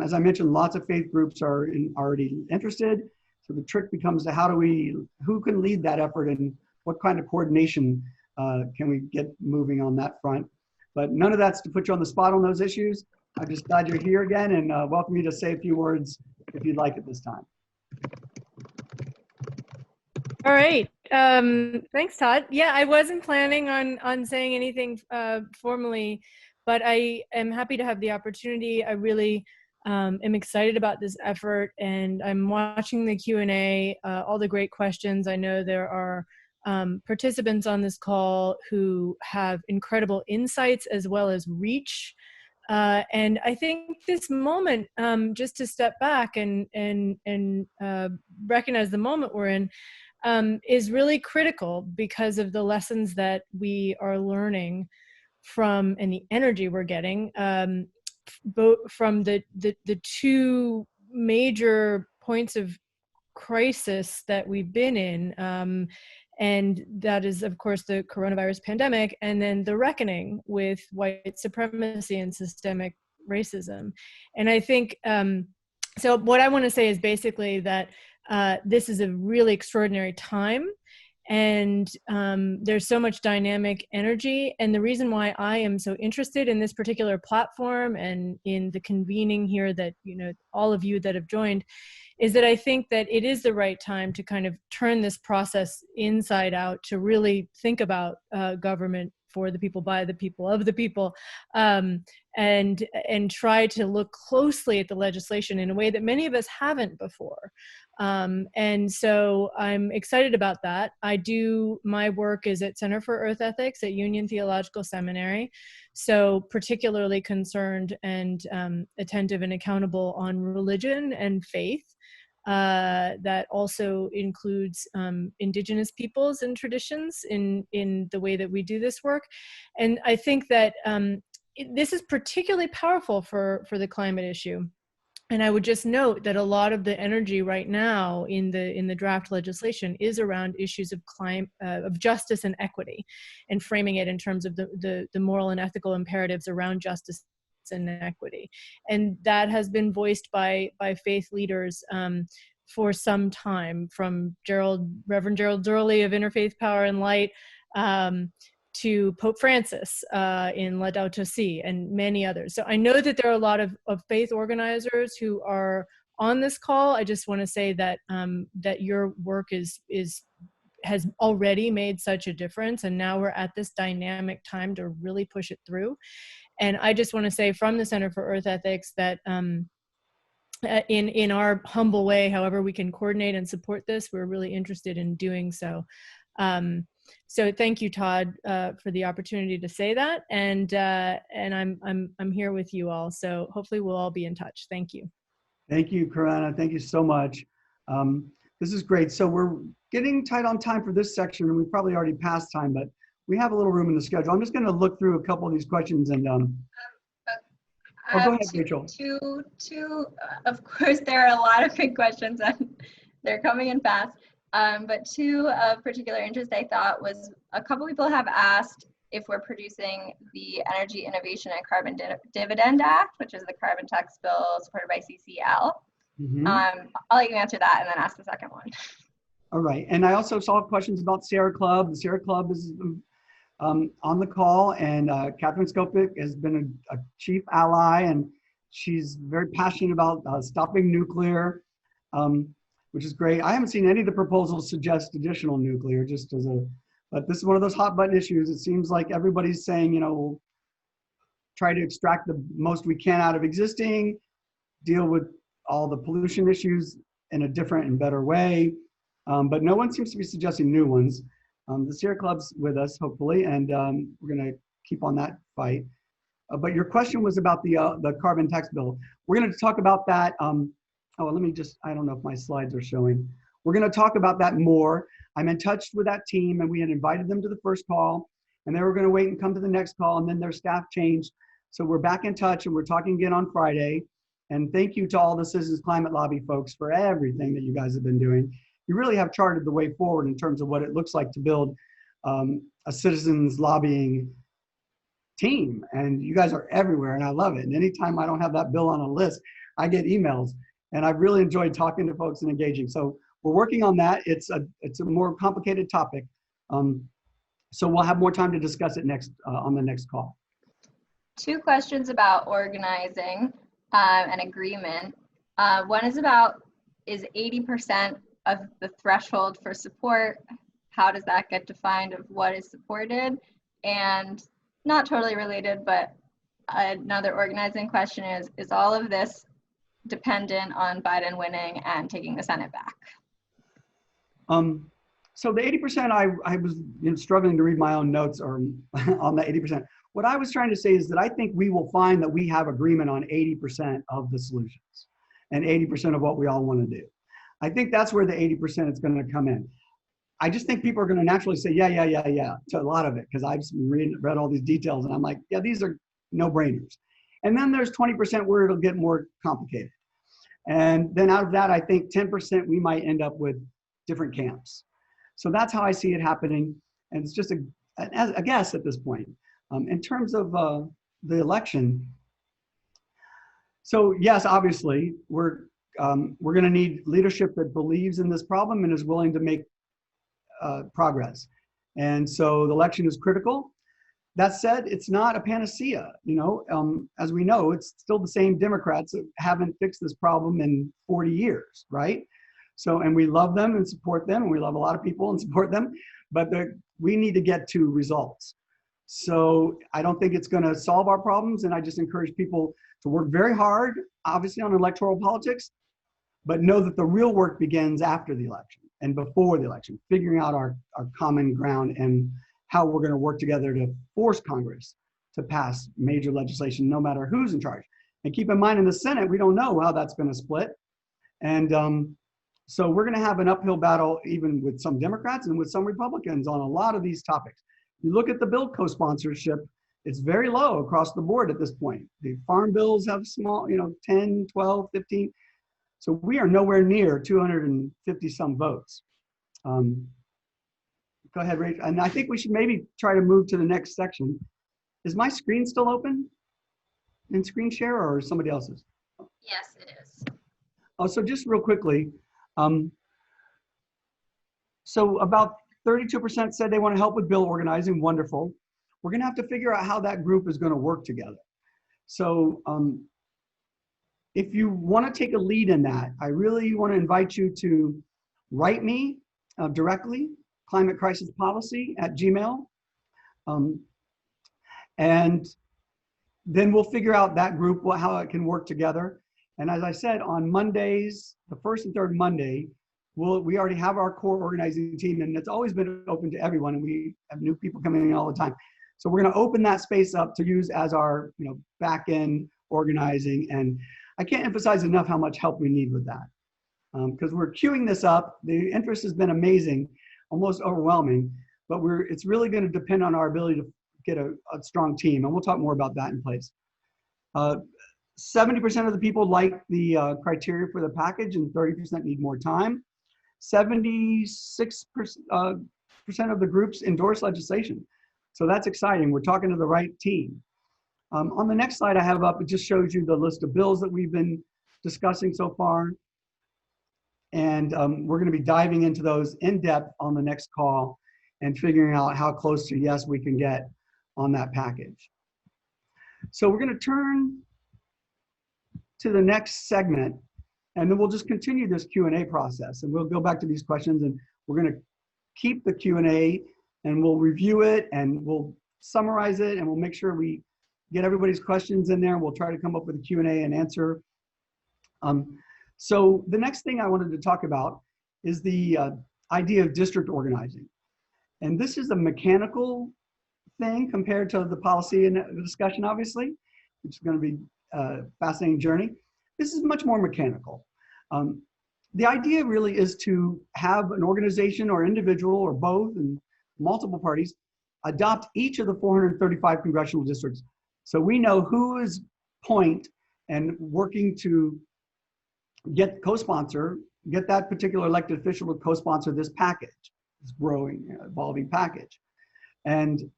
As I mentioned, lots of faith groups are already interested. So the trick becomes to who can lead that effort and what kind of coordination can we get moving on that front? But none of that's to put you on the spot on those issues. I'm just glad you're here again and welcome you to say a few words if you'd like at this time. All right. Thanks, Todd. Yeah, I wasn't planning on saying anything formally, but I am happy to have the opportunity. I really am excited about this effort, and I'm watching the Q&A, all the great questions. I know there are participants on this call who have incredible insights as well as reach. And I think this moment, just to step back and recognize the moment we're in, is really critical because of the lessons that we are learning from and the energy we're getting, both from the two major points of crisis that we've been in. And that is, of course, the coronavirus pandemic, and then the reckoning with white supremacy and systemic racism. And I think, so what I want to say is basically that this is a really extraordinary time, and there's so much dynamic energy. And the reason why I am so interested in this particular platform and in the convening here that, you know, all of you that have joined, is that I think that it is the right time to kind of turn this process inside out, to really think about government for the people, by the people, of the people, and try to look closely at the legislation in a way that many of us haven't before. And so I'm excited about that. My work is at Center for Earth Ethics at Union Theological Seminary, so particularly concerned and attentive and accountable on religion and faith. That also includes indigenous peoples and traditions in the way that we do this work. And I think that this is particularly powerful for the climate issue. And I would just note that a lot of the energy right now in the draft legislation is around issues of justice and equity, and framing it in terms of the moral and ethical imperatives around justice and equity. And that has been voiced by faith leaders for some time, from Reverend Gerald Durley of Interfaith Power and Light to Pope Francis in Laudato Si, and many others. So I know that there are a lot of faith organizers who are on this call. I just want to say that that your work has already made such a difference, and now we're at this dynamic time to really push it through. And I just want to say from the Center for Earth Ethics that in our humble way, however we can coordinate and support this, we're really interested in doing so. So thank you, Todd, for the opportunity to say that, and I'm here with you all. So hopefully we'll all be in touch. Thank you. Thank you, Karana. Thank you so much. This is great. So we're getting tight on time for this section, and we probably already passed time, but we have a little room in the schedule. I'm just going to look through a couple of these questions and. Oh, go ahead, Rachel. Of course, there are a lot of big questions, and they're coming in fast. But two of particular interest I thought was a couple people have asked if we're producing the Energy Innovation and Carbon Dividend Act, which is the carbon tax bill supported by CCL. Mm-hmm. I'll let you answer that and then ask the second one. All right. And I also saw questions about Sierra Club. The Sierra Club is on the call, and Catherine Skopik has been a chief ally, and she's very passionate about stopping nuclear, which is great. I haven't seen any of the proposals suggest additional nuclear, just as but this is one of those hot button issues. It seems like everybody's saying, you know, try to extract the most we can out of existing, deal with all the pollution issues in a different and better way. But no one seems to be suggesting new ones. The Sierra Club's with us, hopefully, and we're going to keep on that fight. But your question was about the carbon tax bill. We're going to talk about that. Let me just, I don't know if my slides are showing. We're going to talk about that more. I'm in touch with that team, and we had invited them to the first call, and they were going to wait and come to the next call, and then their staff changed. So we're back in touch, and we're talking again on Friday. And thank you to all the Citizens Climate Lobby folks for everything that you guys have been doing. You really have charted the way forward in terms of what it looks like to build a citizens lobbying team. And you guys are everywhere, and I love it. And anytime I don't have that bill on a list, I get emails. And I've really enjoyed talking to folks and engaging. So we're working on that. It's a more complicated topic. So we'll have more time to discuss it next on the next call. Two questions about organizing an agreement. One is about, is 80% of the threshold for support? How does that get defined of what is supported? And not totally related, but another organizing question is all of this dependent on Biden winning and taking the Senate back? So the 80%, I was struggling to read my own notes or on the 80%. What I was trying to say is that I think we will find that we have agreement on 80% of the solutions and 80% of what we all want to do. I think that's where the 80% is going to come in. I just think people are going to naturally say, yeah, to a lot of it, because I've read all these details, and I'm like, yeah, these are no-brainers. And then there's 20% where it'll get more complicated. And then out of that, I think 10% we might end up with different camps. So that's how I see it happening. And it's just a guess at this point. In terms of the election, so yes, obviously, we're going to need leadership that believes in this problem and is willing to make progress. And so the election is critical. That said, it's not a panacea. As we know, it's still the same Democrats that haven't fixed this problem in 40 years, right? So, and we love them and support them, and we love a lot of people and support them, but we need to get to results. So I don't think it's going to solve our problems, and I just encourage people to work very hard, obviously, on electoral politics, but know that the real work begins after the election and before the election, figuring out our common ground and how we're going to work together to force Congress to pass major legislation, no matter who's in charge. And keep in mind, in the Senate, we don't know how that's going to split. And so we're going to have an uphill battle, even with some Democrats and with some Republicans on a lot of these topics. You look at the bill co-sponsorship, it's very low across the board at this point. The farm bills have small, 10, 12, 15. So we are nowhere near 250 some votes. Go ahead, Rachel. And I think we should maybe try to move to the next section. Is my screen still open in screen share, or somebody else's? Yes, it is. Oh, so just real quickly. So about 32% said they want to help with bill organizing. Wonderful. We're going to have to figure out how that group is going to work together. So if you want to take a lead in that, I really want to invite you to write me directly, climatecrisispolicy@gmail. And then we'll figure out that group, how it can work together. And as I said, on Mondays, the first and third Monday, we already have our core organizing team, and it's always been open to everyone, and we have new people coming in all the time. So we're going to open that space up to use as our back end organizing. And I can't emphasize enough how much help we need with that, because we're queuing this up. The interest has been amazing, almost overwhelming, but it's really going to depend on our ability to get a strong team, and we'll talk more about that in place. 70% of the people like the criteria for the package, and 30% need more time. 76% of the groups endorse legislation. So that's exciting. We're talking to the right team. On the next slide I have up, it just shows you the list of bills that we've been discussing so far. And we're going to be diving into those in depth on the next call and figuring out how close to yes we can get on that package. So we're going to turn to the next segment, and then we'll just continue this Q&A process, and we'll go back to these questions, and we're going to keep the Q&A, and we'll review it, and we'll summarize it, and we'll make sure we get everybody's questions in there. We'll try to come up with a Q&A and answer. So the next thing I wanted to talk about is the idea of district organizing. And this is a mechanical thing compared to the policy and the discussion, obviously, which is going to be a fascinating journey. This is much more mechanical. The idea really is to have an organization or individual or both and multiple parties adopt each of the 435 congressional districts. So we know who is point and working to get co-sponsor, get that particular elected official to co-sponsor this package, this growing, evolving package. And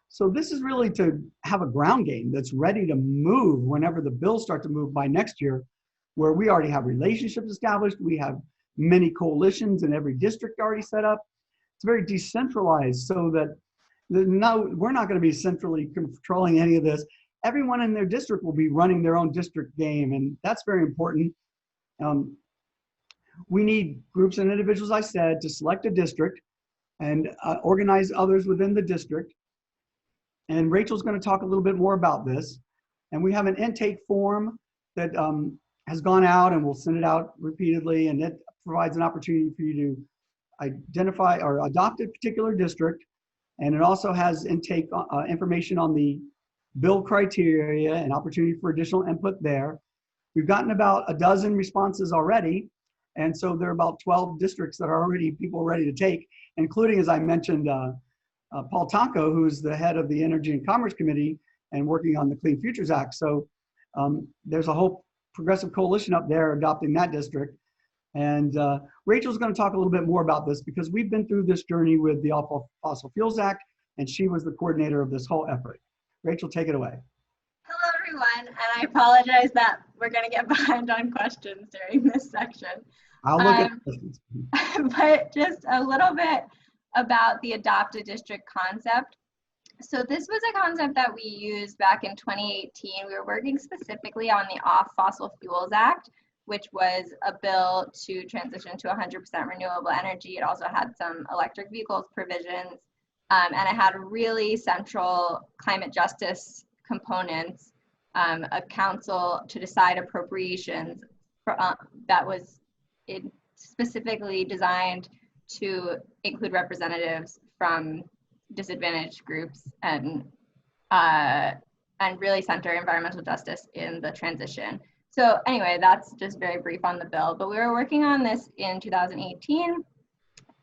so this is really to have a ground game that's ready to move whenever the bills start to move by next year, where we already have relationships established. We have many coalitions in every district already set up. It's very decentralized, so that we're not going to be centrally controlling any of this. Everyone in their district will be running their own district game, and that's very important. We need groups and individuals, I said, to select a district and organize others within the district. And Rachel's going to talk a little bit more about this. And we have an intake form that has gone out, and we'll send it out repeatedly, and it provides an opportunity for you to identify or adopt a particular district. And it also has intake information on the bill criteria and opportunity for additional input there. We've gotten about a dozen responses already. And so there are about 12 districts that are already people ready to take, including, as I mentioned, Paul Tonko, who's the head of the Energy and Commerce Committee and working on the Clean Futures Act. So there's a whole progressive coalition up there adopting that district. And Rachel's going to talk a little bit more about this, because we've been through this journey with the All Fossil Fuels Act, and she was the coordinator of this whole effort. Rachel, take it away. Hello, everyone, and I apologize that we're going to get behind on questions during this section. I'll look at questions. But just a little bit about the Adopt a District concept. So this was a concept that we used back in 2018. We were working specifically on the Off Fossil Fuels Act, which was a bill to transition to 100% renewable energy. It also had some electric vehicles provisions, and it had really central climate justice components, a council to decide appropriations for, that was specifically designed to include representatives from disadvantaged groups and really center environmental justice in the transition. So anyway, that's just very brief on the bill, but we were working on this in 2018.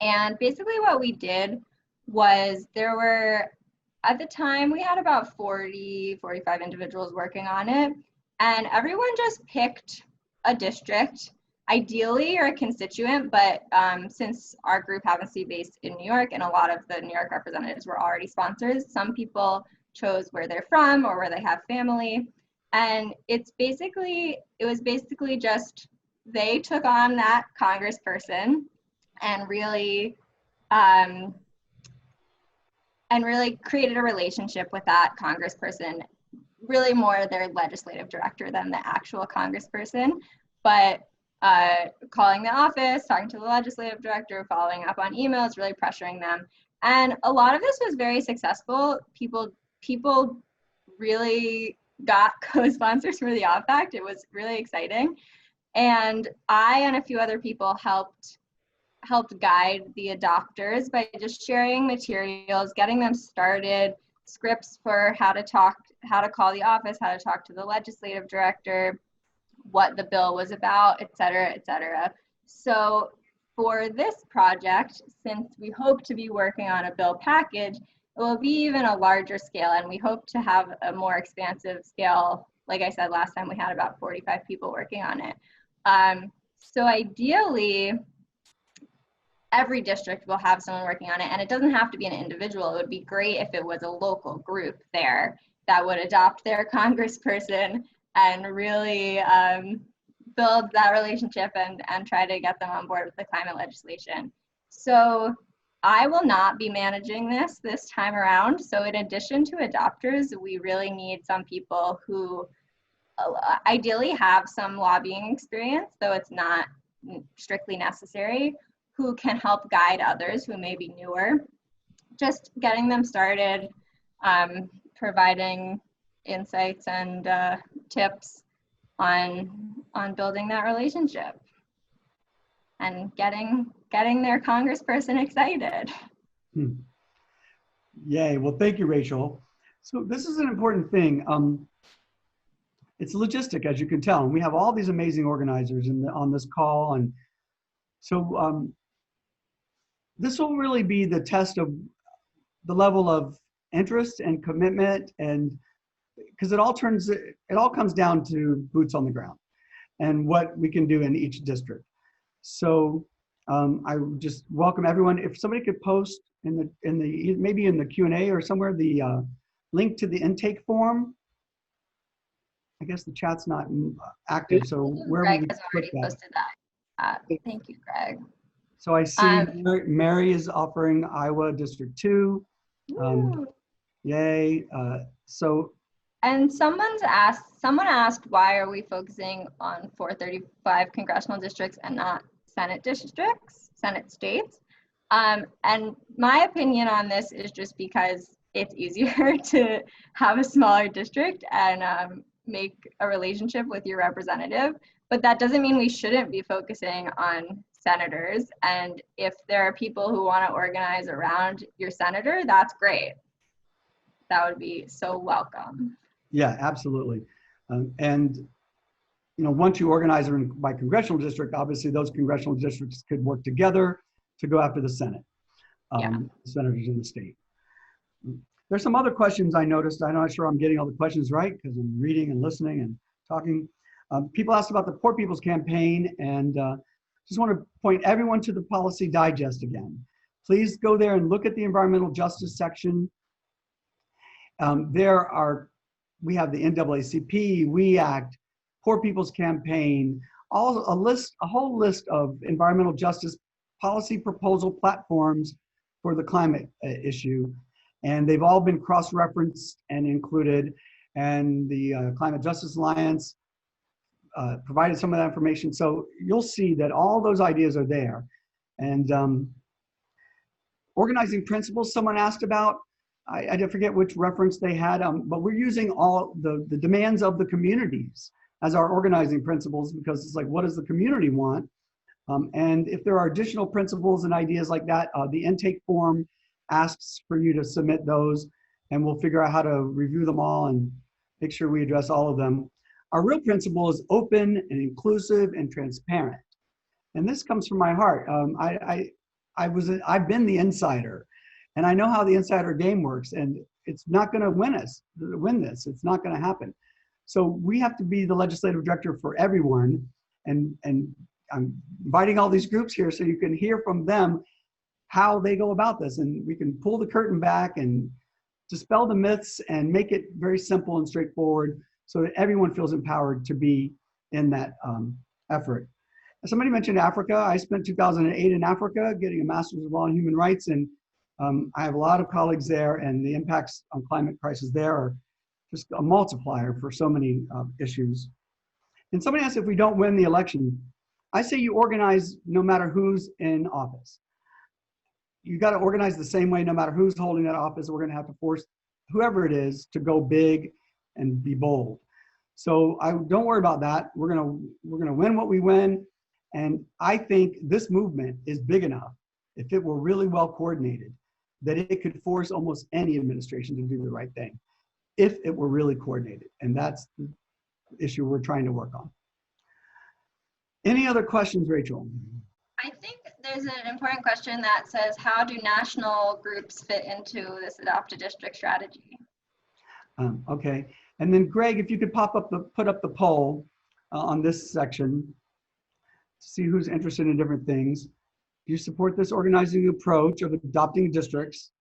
And basically what we did was at the time, we had about 45 individuals working on it, and everyone just picked a district, ideally, or a constituent, but since our group happens to be based in New York and a lot of the New York representatives were already sponsors, some people chose where they're from or where they have family. And it was basically just, they took on that congressperson and really created a relationship with that congressperson, really more their legislative director than the actual congressperson, but calling the office, talking to the legislative director, following up on emails, really pressuring them. And a lot of this was very successful. People really got co-sponsors for the OP Act. It was really exciting. And I and a few other people helped guide the adopters by just sharing materials, getting them started, scripts for how to call the office, how to talk to the legislative director, what the bill was about, et cetera, et cetera. So for this project, since we hope to be working on a bill package, it will be even a larger scale, and we hope to have a more expansive scale. Like I said, last time we had about 45 people working on it. So ideally, every district will have someone working on it, and it doesn't have to be an individual. It would be great if it was a local group there that would adopt their congressperson and really build that relationship and try to get them on board with the climate legislation. So I will not be managing this time around. So in addition to adopters, we really need some people who ideally have some lobbying experience, though it's not strictly necessary, who can help guide others who may be newer, just getting them started, providing insights and tips on building that relationship and getting their congressperson excited. Yay. Well, thank you, Rachel. So this is an important thing. It's logistic, as you can tell, and we have all these amazing organizers on this call. And so this will really be the test of the level of interest and commitment, and because it all comes down to boots on the ground and what we can do in each district. So I would just welcome everyone. If somebody could post maybe in the Q&A or somewhere the link to the intake form. I guess the chat's not active, so where Greg would we has put already that? posted that. Thank you, Greg. So I see Mary is offering Iowa District 2. Yay. And someone asked, why are we focusing on 435 congressional districts and not Senate districts, Senate states? And my opinion on this is just because it's easier to have a smaller district and make a relationship with your representative, but that doesn't mean we shouldn't be focusing on senators. And if there are people who want to organize around your senator, that's great. That would be so welcome. Yeah, absolutely. And once you organize by congressional district, obviously those congressional districts could work together to go after the Senate, senators in the state. There's some other questions I noticed. I'm not sure I'm getting all the questions right because I'm reading and listening and talking. People asked about the Poor People's Campaign, and just want to point everyone to the Policy Digest again. Please go there and look at the environmental justice section. We have the NAACP, We Act, Poor People's Campaign, a whole list of environmental justice policy proposal platforms for the climate issue. And they've all been cross-referenced and included. And the Climate Justice Alliance provided some of that information. So you'll see that all those ideas are there. And organizing principles, someone asked about. I forget which reference they had, but we're using all the demands of the communities as our organizing principles, because it's like, what does the community want? And if there are additional principles and ideas like that, the intake form asks for you to submit those, and we'll figure out how to review them all and make sure we address all of them. Our real principle is open and inclusive and transparent. And this comes from my heart. I've been the insider, and I know how the insider game works, and it's not going to win this. It's not going to happen. So we have to be the legislative director for everyone, and I'm inviting all these groups here so you can hear from them how they go about this, and we can pull the curtain back and dispel the myths and make it very simple and straightforward so that everyone feels empowered to be in that effort. Somebody mentioned Africa. I spent 2008 in Africa getting a Master's of Law and Human Rights, and I have a lot of colleagues there, and the impacts on climate crisis there are just a multiplier for so many issues. And somebody asked if we don't win the election. I say you organize no matter who's in office. You got to organize the same way no matter who's holding that office. We're going to have to force whoever it is to go big and be bold. So don't worry about that. We're gonna win what we win. And I think this movement is big enough, if it were really well coordinated, that it could force almost any administration to do the right thing, if it were really coordinated. And that's the issue we're trying to work on. Any other questions, Rachel? I think there's an important question that says, how do national groups fit into this adopt a district strategy? Okay, and then Greg, if you could put up the poll on this section to see who's interested in different things. Do you support this organizing approach of adopting districts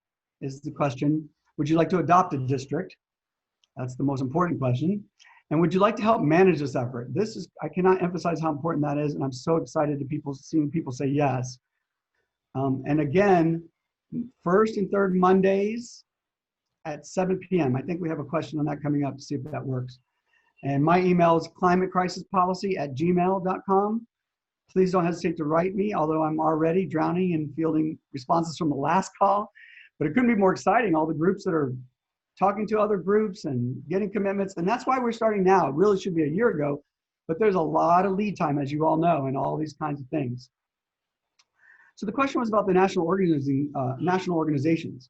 is the question. Would you like to adopt a district? That's the most important question. And would you like to help manage this effort? I cannot emphasize how important that is, and I'm so excited to seeing people say yes. And again, first and third Mondays at 7 p.m. I think we have a question on that coming up to see if that works. And my email is climatecrisispolicy@gmail.com. Please don't hesitate to write me, although I'm already drowning in fielding responses from the last call. But it couldn't be more exciting, all the groups that are talking to other groups and getting commitments. And that's why we're starting now. It really should be a year ago, but there's a lot of lead time, as you all know, and all these kinds of things. So the question was about the national organizations.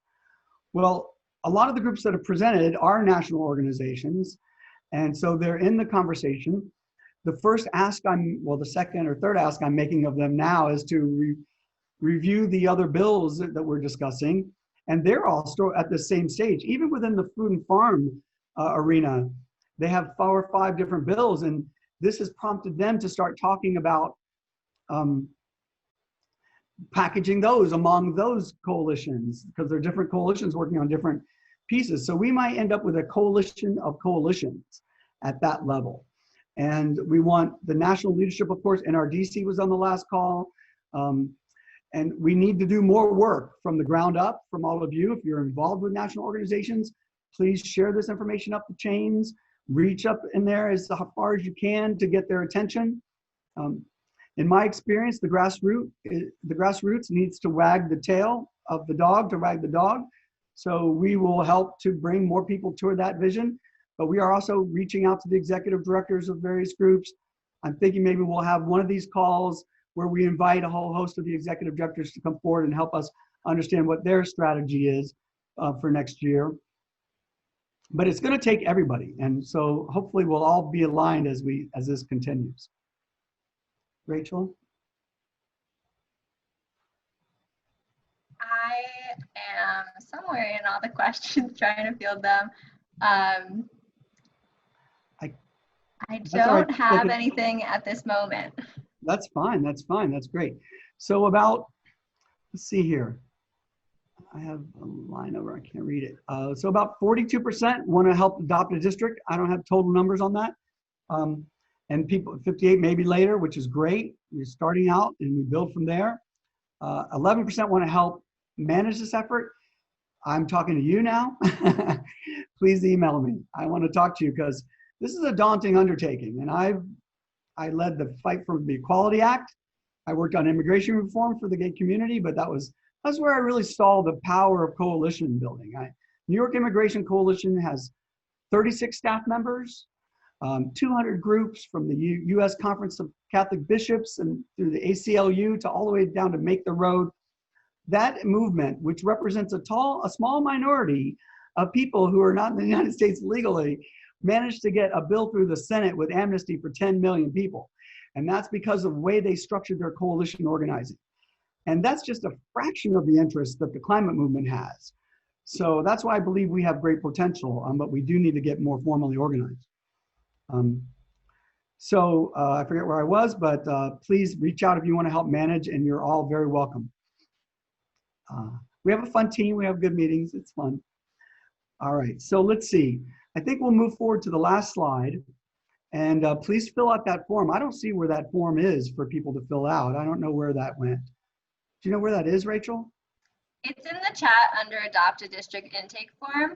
Well, a lot of the groups that have presented are national organizations, and so they're in the conversation. The first ask the second or third ask I'm making of them now is to review the other bills that we're discussing, and they're all still at the same stage. Even within the food and farm arena, they have 4 or 5 different bills, and this has prompted them to start talking about packaging those among those coalitions, because they're different coalitions working on different pieces. So we might end up with a coalition of coalitions at that level. And we want the national leadership, of course. NRDC was on the last call. And we need to do more work from the ground up from all of you. If you're involved with national organizations, please share this information up the chains, reach up in there as far as you can to get their attention. In my experience, the grassroots needs to wag the tail of the dog to wag the dog. So we will help to bring more people toward that vision. But we are also reaching out to the executive directors of various groups. I'm thinking maybe we'll have one of these calls where we invite a whole host of the executive directors to come forward and help us understand what their strategy is for next year. But it's going to take everybody. And so hopefully we'll all be aligned as this continues. Rachel? I am somewhere in all the questions trying to field them. I don't have anything at this moment. That's fine. That's fine. That's great. So about, let's see here. I have a line over. I can't read it. So about 42% want to help adopt a district. I don't have total numbers on that. And people, 58 maybe later, which is great. We're starting out and we build from there. 11% want to help manage this effort. I'm talking to you now. Please email me. I want to talk to you because this is a daunting undertaking. And I led the fight for the Equality Act. I worked on immigration reform for the gay community, but that's where I really saw the power of coalition building. New York Immigration Coalition has 36 staff members, 200 groups from the U.S. Conference of Catholic Bishops and through the ACLU to all the way down to Make the Road. That movement, which represents a small minority of people who are not in the United States legally, managed to get a bill through the Senate with amnesty for 10 million people. And that's because of the way they structured their coalition organizing. And that's just a fraction of the interest that the climate movement has. So that's why I believe we have great potential, but we do need to get more formally organized. I forget where I was, but please reach out if you want to help manage, and you're all very welcome. We have a fun team. We have good meetings. It's fun. All right, so let's see. I think we'll move forward to the last slide. And please fill out that form. I don't see where that form is for people to fill out. I don't know where that went. Do you know where that is, Rachel? It's in the chat under Adopt a District intake form.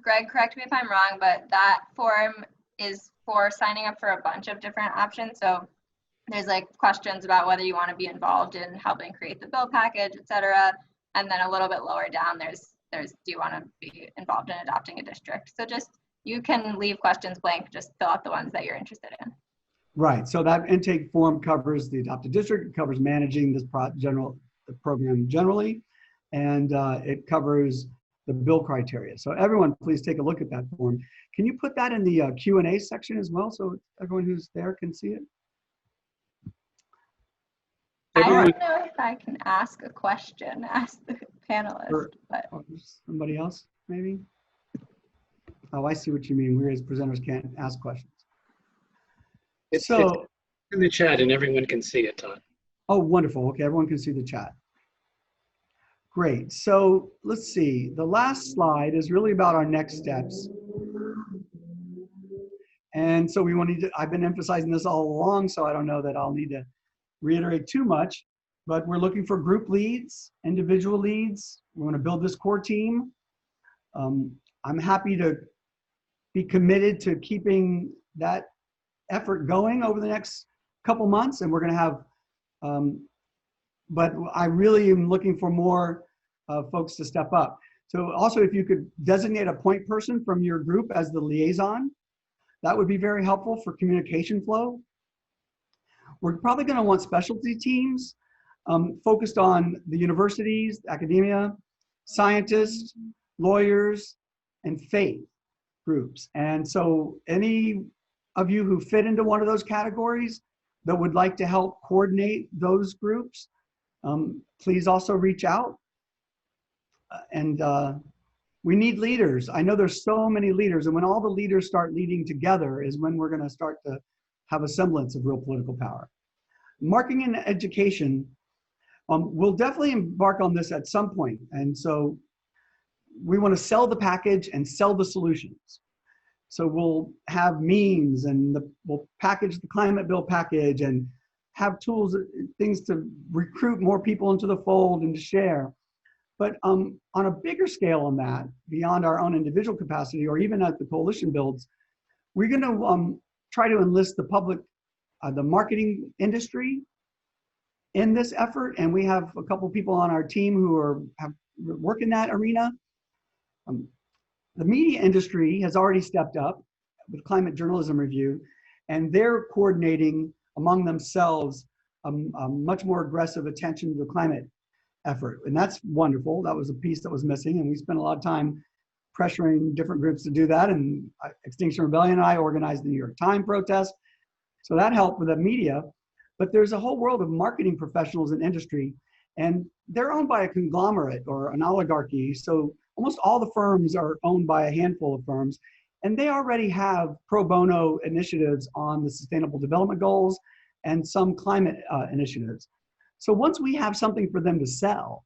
Greg, correct me if I'm wrong, but that form is for signing up for a bunch of different options. So there's like questions about whether you want to be involved in helping create the bill package, et cetera. And then a little bit lower down, there's do you want to be involved in adopting a district? So just You can leave questions blank, just fill out the ones that you're interested in. Right. So that intake form covers the adopted district, it covers managing this the program generally, and it covers the bill criteria. So everyone, please take a look at that form. Can you put that in the Q&A section as well, so everyone who's there can see it? I don't know if I can ask a question, ask the panelist, but Or somebody else, maybe? Oh, I see what you mean. We as presenters can't ask questions. It's So, in the chat and everyone can see it, Todd. oh, wonderful. Okay, everyone can see the chat. Great. So let's see. The last slide is really about our next steps. And so I've been emphasizing this all along, so I don't know that I'll need to reiterate too much, but we're looking for group leads, individual leads. We want to build this core team. I'm happy to be committed to keeping that effort going over the next couple months, and we're going to have, but I really am looking for more folks to step up. So also, if you could designate a point person from your group as the liaison, that would be very helpful for communication flow. We're probably going to want specialty teams focused on the universities, academia, scientists, lawyers, and faith groups. And so any of you who fit into one of those categories that would like to help coordinate those groups, please also reach out. We need leaders. I know there's so many leaders, and when all the leaders start leading together is when we're going to start to have a semblance of real political power. Marketing and education, we'll definitely embark on this at some point. And so we want to sell the package and sell the solutions. So we'll have memes and we'll package the climate bill package and have tools, things to recruit more people into the fold and to share. But on a bigger scale on that, beyond our own individual capacity or even at the coalition builds, we're going to try to enlist the public, the marketing industry in this effort. And we have a couple people on our team who work in that arena. The media industry has already stepped up with Climate Journalism Review, and they're coordinating among themselves a much more aggressive attention to the climate effort. And that's wonderful. That was a piece that was missing, and we spent a lot of time pressuring different groups to do that. And Extinction Rebellion and I organized the New York Times protest. So that helped with the media. But there's a whole world of marketing professionals in industry, and they're owned by a conglomerate or an oligarchy. So almost all the firms are owned by a handful of firms, and they already have pro bono initiatives on the Sustainable Development Goals and some climate initiatives. So once we have something for them to sell,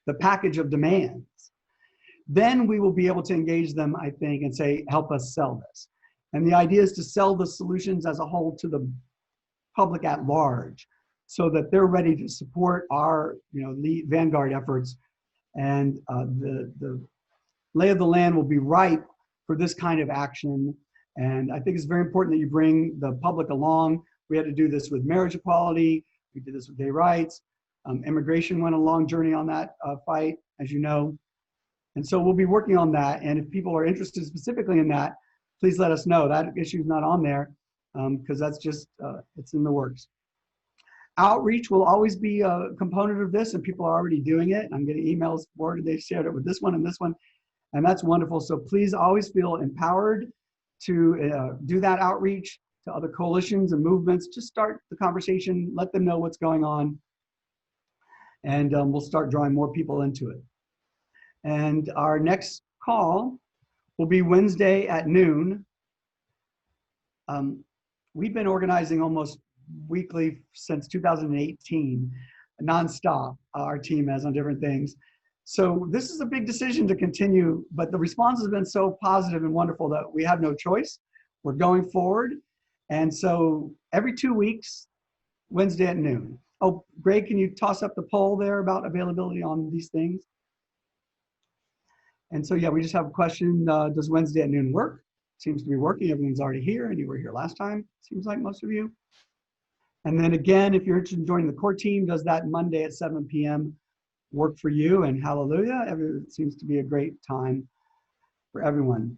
the package of demands, then we will be able to engage them, I think, and say, help us sell this. And the idea is to sell the solutions as a whole to the public at large, so that they're ready to support our lead vanguard efforts. And the lay of the land will be ripe for this kind of action. And I think it's very important that you bring the public along. We had to do this with marriage equality. We did this with gay rights. Immigration went a long journey on that fight, as you know. And so we'll be working on that. And if people are interested specifically in that, please let us know. That issue is not on there because that's just, it's in the works. Outreach will always be a component of this, and people are already doing it. I'm getting emails forwarded. They shared it with this one and this one, and that's wonderful. So please always feel empowered to do that outreach to other coalitions and movements. Just start the conversation, let them know what's going on, and we'll start drawing more people into it. And our next call will be Wednesday at noon. We've been organizing almost weekly since 2018, nonstop, our team has on different things. So this is a big decision to continue, but the response has been so positive and wonderful that we have no choice. We're going forward. And so every 2 weeks, Wednesday at noon. Oh, Greg, can you toss up the poll there about availability on these things? And so, yeah, we just have a question. Does Wednesday at noon work? Seems to be working. Everyone's already here, and you were here last time, seems like most of you. And then again, if you're interested in joining the core team, does that Monday at 7 p.m. work for you? And hallelujah, it seems to be a great time for everyone.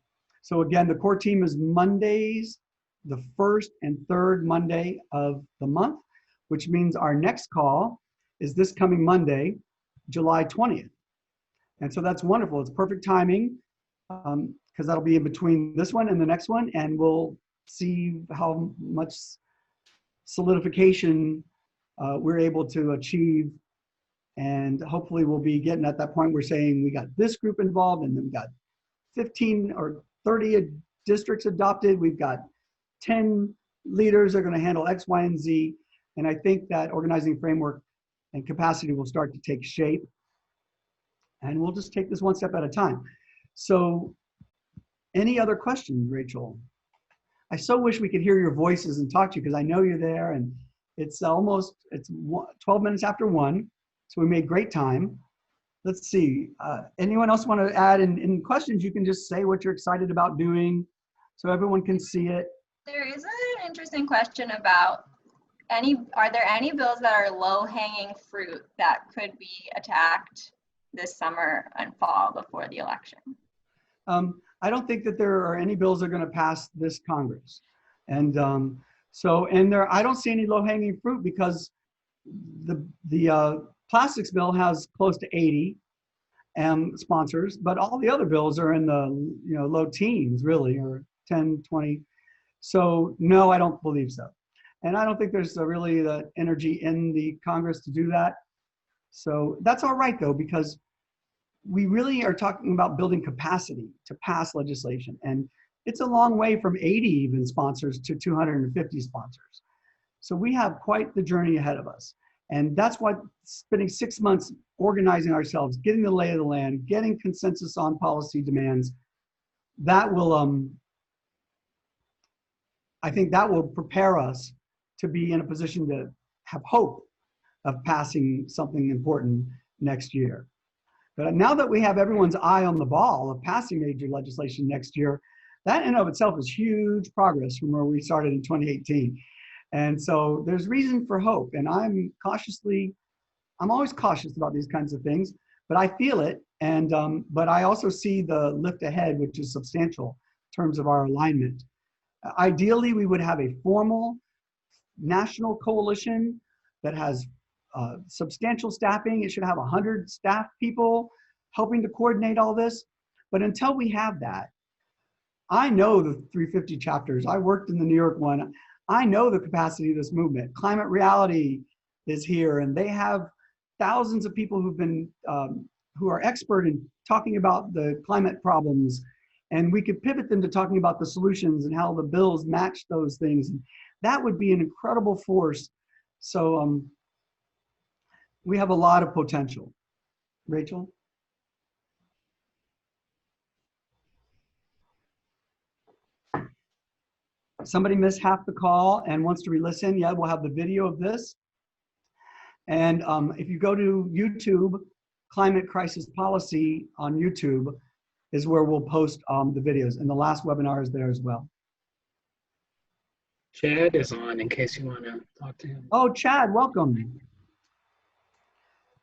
So again, the core team is Mondays, the first and third Monday of the month, which means our next call is this coming Monday, July 20th. And so that's wonderful. It's perfect timing because that'll be in between this one and the next one. And we'll see how much solidification we're able to achieve. And hopefully we'll be getting at that point. We're saying we got this group involved, and then we got 15 or 30 districts adopted. We've got 10 leaders that are going to handle X, Y, and Z. And I think that organizing framework and capacity will start to take shape. And we'll just take this one step at a time. So any other questions, Rachel? I so wish we could hear your voices and talk to you, because I know you're there, and it's 12 minutes after 1. So we made great time. Let's see, anyone else want to add in questions? You can just say what you're excited about doing so everyone can see it. There is an interesting question about are there any bills that are low-hanging fruit that could be attacked this summer and fall before the election? I don't think that there are any bills that are going to pass this Congress. And I don't see any low-hanging fruit, because the plastics bill has close to 80 sponsors, but all the other bills are in the low teens, really, or 10, 20. So no, I don't believe so. And I don't think there's really the energy in the Congress to do that. So that's all right, though, because we really are talking about building capacity to pass legislation. And it's a long way from 80 even sponsors to 250 sponsors. So we have quite the journey ahead of us. And that's why spending 6 months organizing ourselves, getting the lay of the land, getting consensus on policy demands, that will, I think that will prepare us to be in a position to have hope of passing something important next year. But now that we have everyone's eye on the ball of passing major legislation next year, that in and of itself is huge progress from where we started in 2018. And so there's reason for hope. And I'm always cautious about these kinds of things, but I feel it. And, but I also see the lift ahead, which is substantial in terms of our alignment. Ideally, we would have a formal national coalition that has substantial staffing. It should have 100 staff people helping to coordinate all this. But until we have that, I know the 350 chapters. I worked in the New York one. I know the capacity of this movement. Climate Reality is here, and they have thousands of people who are expert in talking about the climate problems, and we could pivot them to talking about the solutions and how the bills match those things. That would be an incredible force. So we have a lot of potential. Rachel? Somebody missed half the call and wants to re-listen. Yeah, we'll have the video of this. And if you go to YouTube, Climate Crisis Policy on YouTube is where we'll post the videos. And the last webinar is there as well. Chad is on in case you want to talk to him. Oh, Chad, welcome.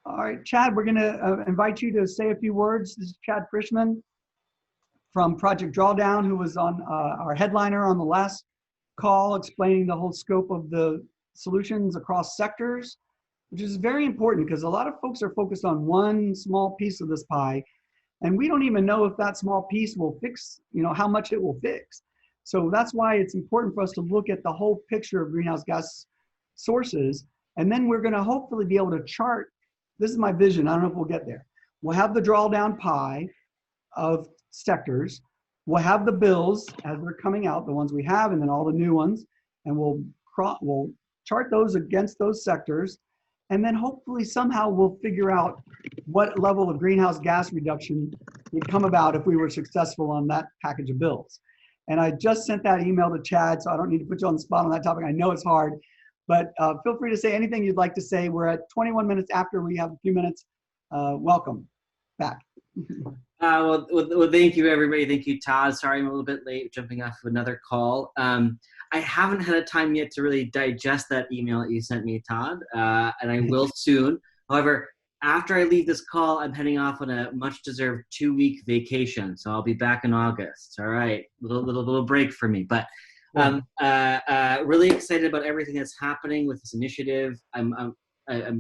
All right, Chad, we're going to invite you to say a few words. This is Chad Frischman from Project Drawdown, who was on our headliner on the last call, explaining the whole scope of the solutions across sectors, which is very important because a lot of folks are focused on one small piece of this pie, and we don't even know if that small piece will fix, how much it will fix. So that's why it's important for us to look at the whole picture of greenhouse gas sources, and then we're going to hopefully be able to chart. This is my vision. I don't know if we'll get there. We'll have the drawdown pie of sectors. We'll have the bills as they're coming out, the ones we have, and then all the new ones, and we'll chart those against those sectors, and then hopefully somehow we'll figure out what level of greenhouse gas reduction would come about if we were successful on that package of bills. And I just sent that email to Chad, so I don't need to put you on the spot on that topic. I know it's hard, but feel free to say anything you'd like to say. We're at 21 minutes after. We have a few minutes. Welcome back. Well, thank you, everybody. Thank you, Todd. Sorry I'm a little bit late jumping off of another call. I haven't had a time yet to really digest that email that you sent me, Todd, and I will soon. However, after I leave this call, I'm heading off on a much-deserved 2-week vacation, so I'll be back in August. All right, little break for me, but really excited about everything that's happening with this initiative. I'm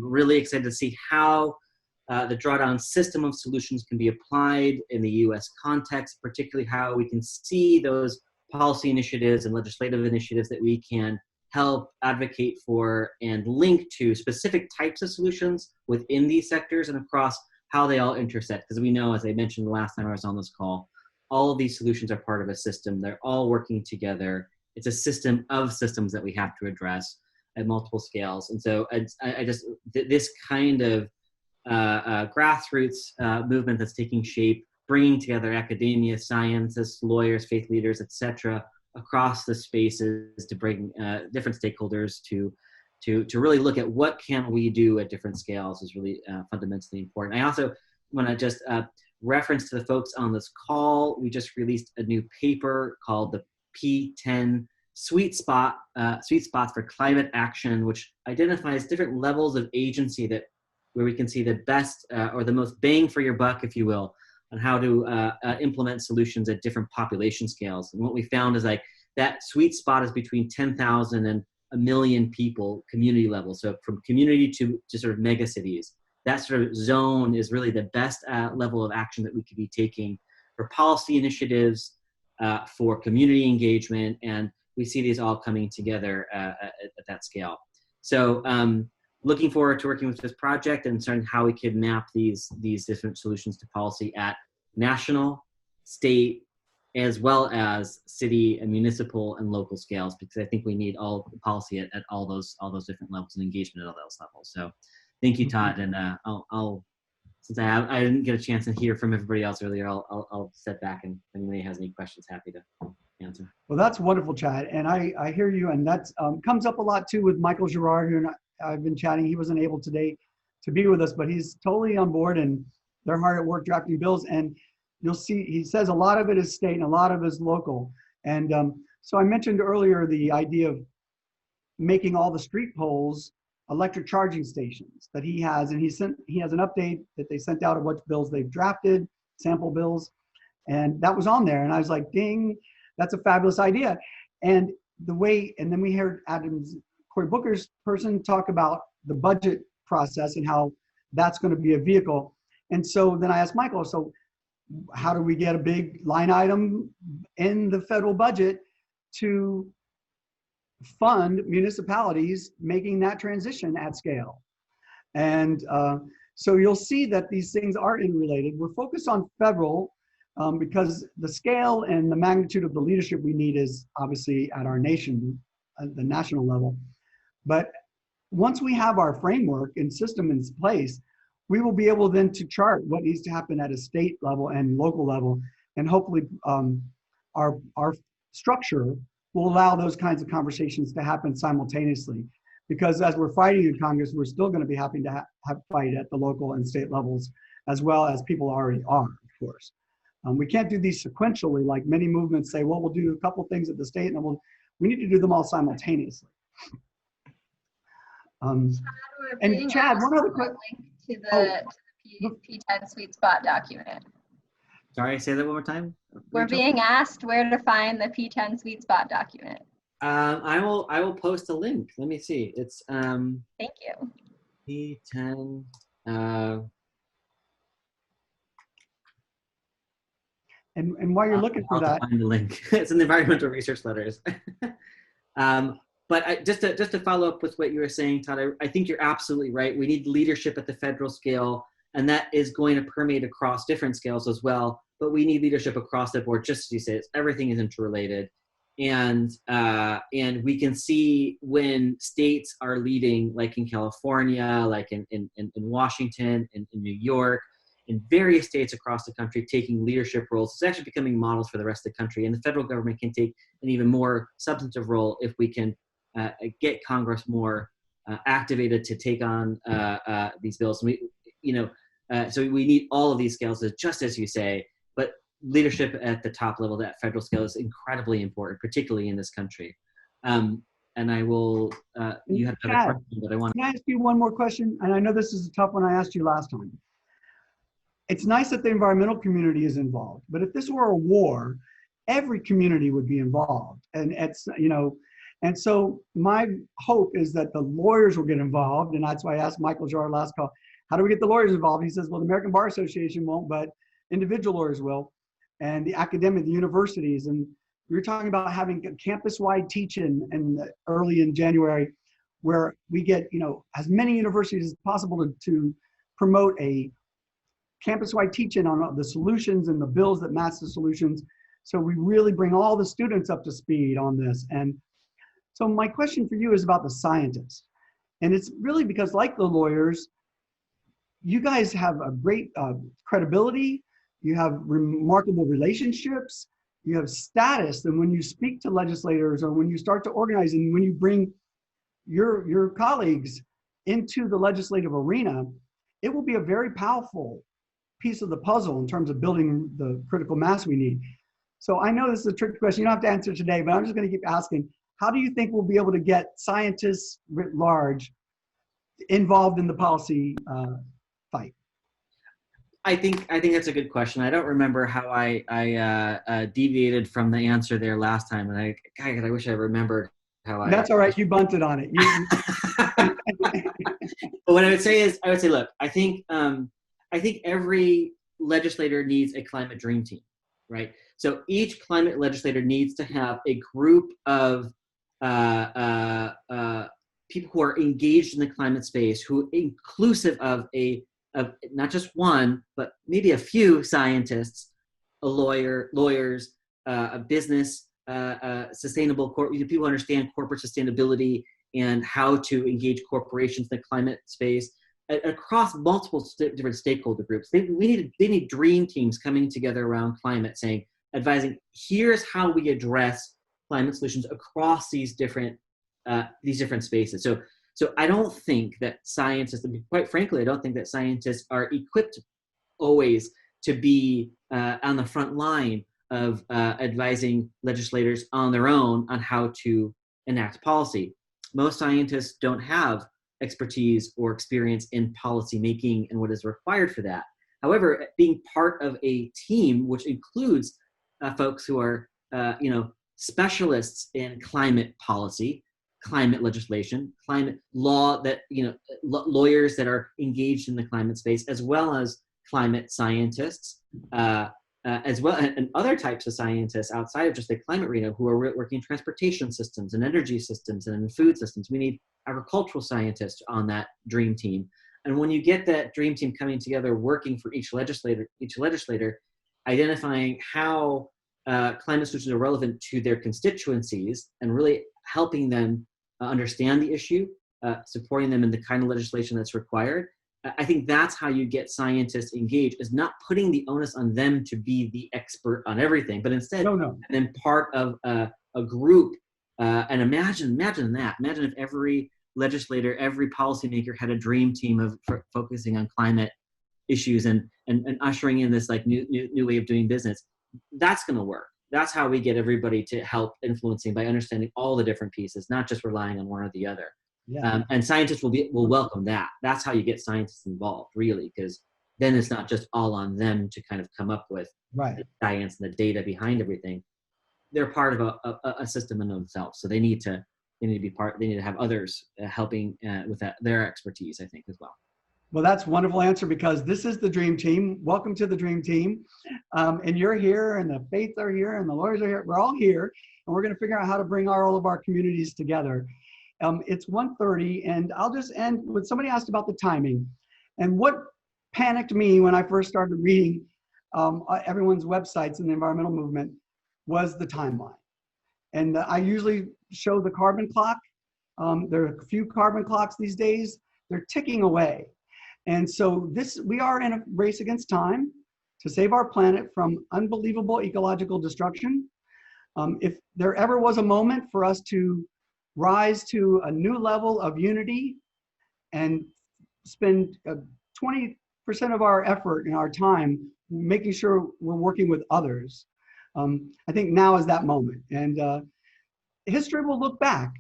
really excited to see how the drawdown system of solutions can be applied in the U.S. context, particularly how we can see those policy initiatives and legislative initiatives that we can help advocate for and link to specific types of solutions within these sectors and across how they all intersect. Because we know, as I mentioned the last time I was on this call, all of these solutions are part of a system. They're all working together. It's a system of systems that we have to address at multiple scales. And so this kind of grassroots movement that's taking shape, bringing together academia, scientists, lawyers, faith leaders, etc., across the spaces to bring different stakeholders to really look at what can we do at different scales is really fundamentally important. I also want to just reference to the folks on this call. We just released a new paper called the P10 Sweet Spots for Climate Action, which identifies different levels of agency where we can see the best or the most bang for your buck, if you will, on how to implement solutions at different population scales. And what we found is like that sweet spot is between 10,000 and 1 million people, community level. So from community to sort of mega cities, that sort of zone is really the best level of action that we could be taking for policy initiatives, for community engagement, and we see these all coming together at that scale. So looking forward to working with this project and starting how we can map these different solutions to policy at national, state, as well as city and municipal and local scales, because I think we need all the policy at all those different levels and engagement at all those levels. So thank you, Todd. And I'll since I didn't get a chance to hear from everybody else earlier, I'll step back, and if anybody has any questions, happy to answer. Well, that's wonderful, Chad. And I hear you, and that's comes up a lot too with Michael Girard, who I've been chatting. He wasn't able today to be with us, but he's totally on board, and they're hard at work drafting bills. And you'll see, he says a lot of it is state and a lot of it is local. And so I mentioned earlier the idea of making all the street poles electric charging stations that he has, and he has an update that they sent out of what bills they've drafted, sample bills, and that was on there. And I was like, ding, that's a fabulous idea. And then we heard Cory Booker's person talk about the budget process and how that's going to be a vehicle. And so then I asked Michael, so how do we get a big line item in the federal budget to fund municipalities making that transition at scale? And so you'll see that these things are interrelated. We're focused on federal because the scale and the magnitude of the leadership we need is obviously at our nation, at the national level. But once we have our framework and system in place, we will be able then to chart what needs to happen at a state level and local level. And hopefully our structure will allow those kinds of conversations to happen simultaneously. Because as we're fighting in Congress, we're still going to be having to have fight at the local and state levels, as well as people already are, of course. We can't do these sequentially, like many movements say, well, we'll do a couple things at the state, and then we need to do them all simultaneously. And Chad, one other question. To the P10 sweet spot document. Sorry, say that one more time. We're being asked where to find the P10 sweet spot document. I will post a link. Let me see. It's Thank you. P10. And while you're looking for that, find the link. It's in the environmental research letters. But just to follow up with what you were saying, Todd, I think you're absolutely right. We need leadership at the federal scale, and that is going to permeate across different scales as well. But we need leadership across the board, just as you said. Everything is interrelated, and we can see when states are leading, like in California, like in Washington, in New York, in various states across the country taking leadership roles. It's actually becoming models for the rest of the country, and the federal government can take an even more substantive role if we can get Congress more activated to take on these bills. So we need all of these scales, just as you say, but leadership at the top level, that federal scale, is incredibly important, particularly in this country. and I will. You had another Chad, question, but I want. Can I ask you one more question? And I know this is a tough one I asked you last time. It's nice that the environmental community is involved, but if this were a war, every community would be involved. And it's, you know, and so my hope is that the lawyers will get involved. And that's why I asked Michael Jarr last call, how do we get the lawyers involved? He says, well, the American Bar Association won't, but individual lawyers will. And the academic, the universities. And we were talking about having campus-wide teaching early in January, where we get, you know, as many universities as possible to promote a campus-wide teaching on the solutions and the bills that match the solutions. So we really bring all the students up to speed on this. And so my question for you is about the scientists. And it's really because, like the lawyers, you guys have a great credibility, you have remarkable relationships, you have status. And when you speak to legislators or when you start to organize and when you bring your colleagues into the legislative arena, it will be a very powerful piece of the puzzle in terms of building the critical mass we need. So I know this is a tricky question. You don't have to answer today, but I'm just going to keep asking. How do you think we'll be able to get scientists writ large involved in the policy fight? I think that's a good question. I don't remember how I deviated from the answer there last time, and I wish I remembered how I. That's all right. You bunted on it. But what I would say is, look, I think every legislator needs a climate dream team, right? So each climate legislator needs to have a group of people who are engaged in the climate space, who inclusive of not just one, but maybe a few scientists, lawyers, a business, sustainable people who understand corporate sustainability and how to engage corporations in the climate space across multiple different stakeholder groups. They need dream teams coming together around climate, advising, here's how we address climate solutions across these different spaces. So I don't think that scientists, I mean, quite frankly, I don't think that scientists are equipped always to be on the front line of advising legislators on their own on how to enact policy. Most scientists don't have expertise or experience in policy making and what is required for that. However, being part of a team, which includes folks who are, specialists in climate policy, climate legislation, climate law, that lawyers that are engaged in the climate space, as well as climate scientists, as well, and other types of scientists outside of just the climate arena who are working in transportation systems and energy systems and in food systems. We need agricultural scientists on that dream team. And when you get that dream team coming together, working for each legislator, identifying how climate solutions are relevant to their constituencies and really helping them understand the issue, supporting them in the kind of legislation that's required. I think that's how you get scientists engaged, is not putting the onus on them to be the expert on everything, but instead then part of a group. And imagine that. Imagine if every legislator, every policymaker had a dream team of focusing on climate issues and ushering in this new way of doing business. That's going to work. That's how we get everybody to help influencing, by understanding all the different pieces, not just relying on one or the other. Yeah. And scientists will welcome that. That's how you get scientists involved, really, because then it's not just all on them to kind of come up with the science and the data behind everything. They're part of a system in themselves, so they need to be part. They need to have others helping with their expertise, I think, as well. Well, that's a wonderful answer, because this is the dream team. Welcome to the dream team. And you're here, and the faiths are here, and the lawyers are here. We're all here, and we're going to figure out how to bring all of our communities together. It's 1:30, and I'll just end with, somebody asked about the timing. And what panicked me when I first started reading everyone's websites in the environmental movement was the timeline. And I usually show the carbon clock. There are a few carbon clocks these days. They're ticking away. And so we are in a race against time to save our planet from unbelievable ecological destruction. If there ever was a moment for us to rise to a new level of unity and spend 20% of our effort and our time making sure we're working with others, I think now is that moment. And history will look back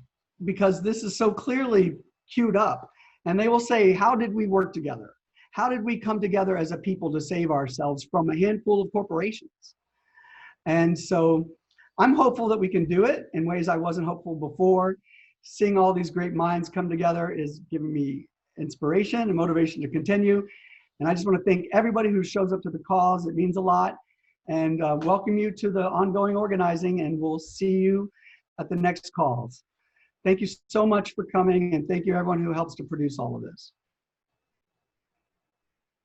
because this is so clearly queued up. And they will say, how did we work together? How did we come together as a people to save ourselves from a handful of corporations? And so I'm hopeful that we can do it in ways I wasn't hopeful before. Seeing all these great minds come together is giving me inspiration and motivation to continue. And I just want to thank everybody who shows up to the calls. It means a lot. And welcome you to the ongoing organizing, and we'll see you at the next calls. Thank you so much for coming, and thank you everyone who helps to produce all of this.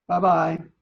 Bye-bye.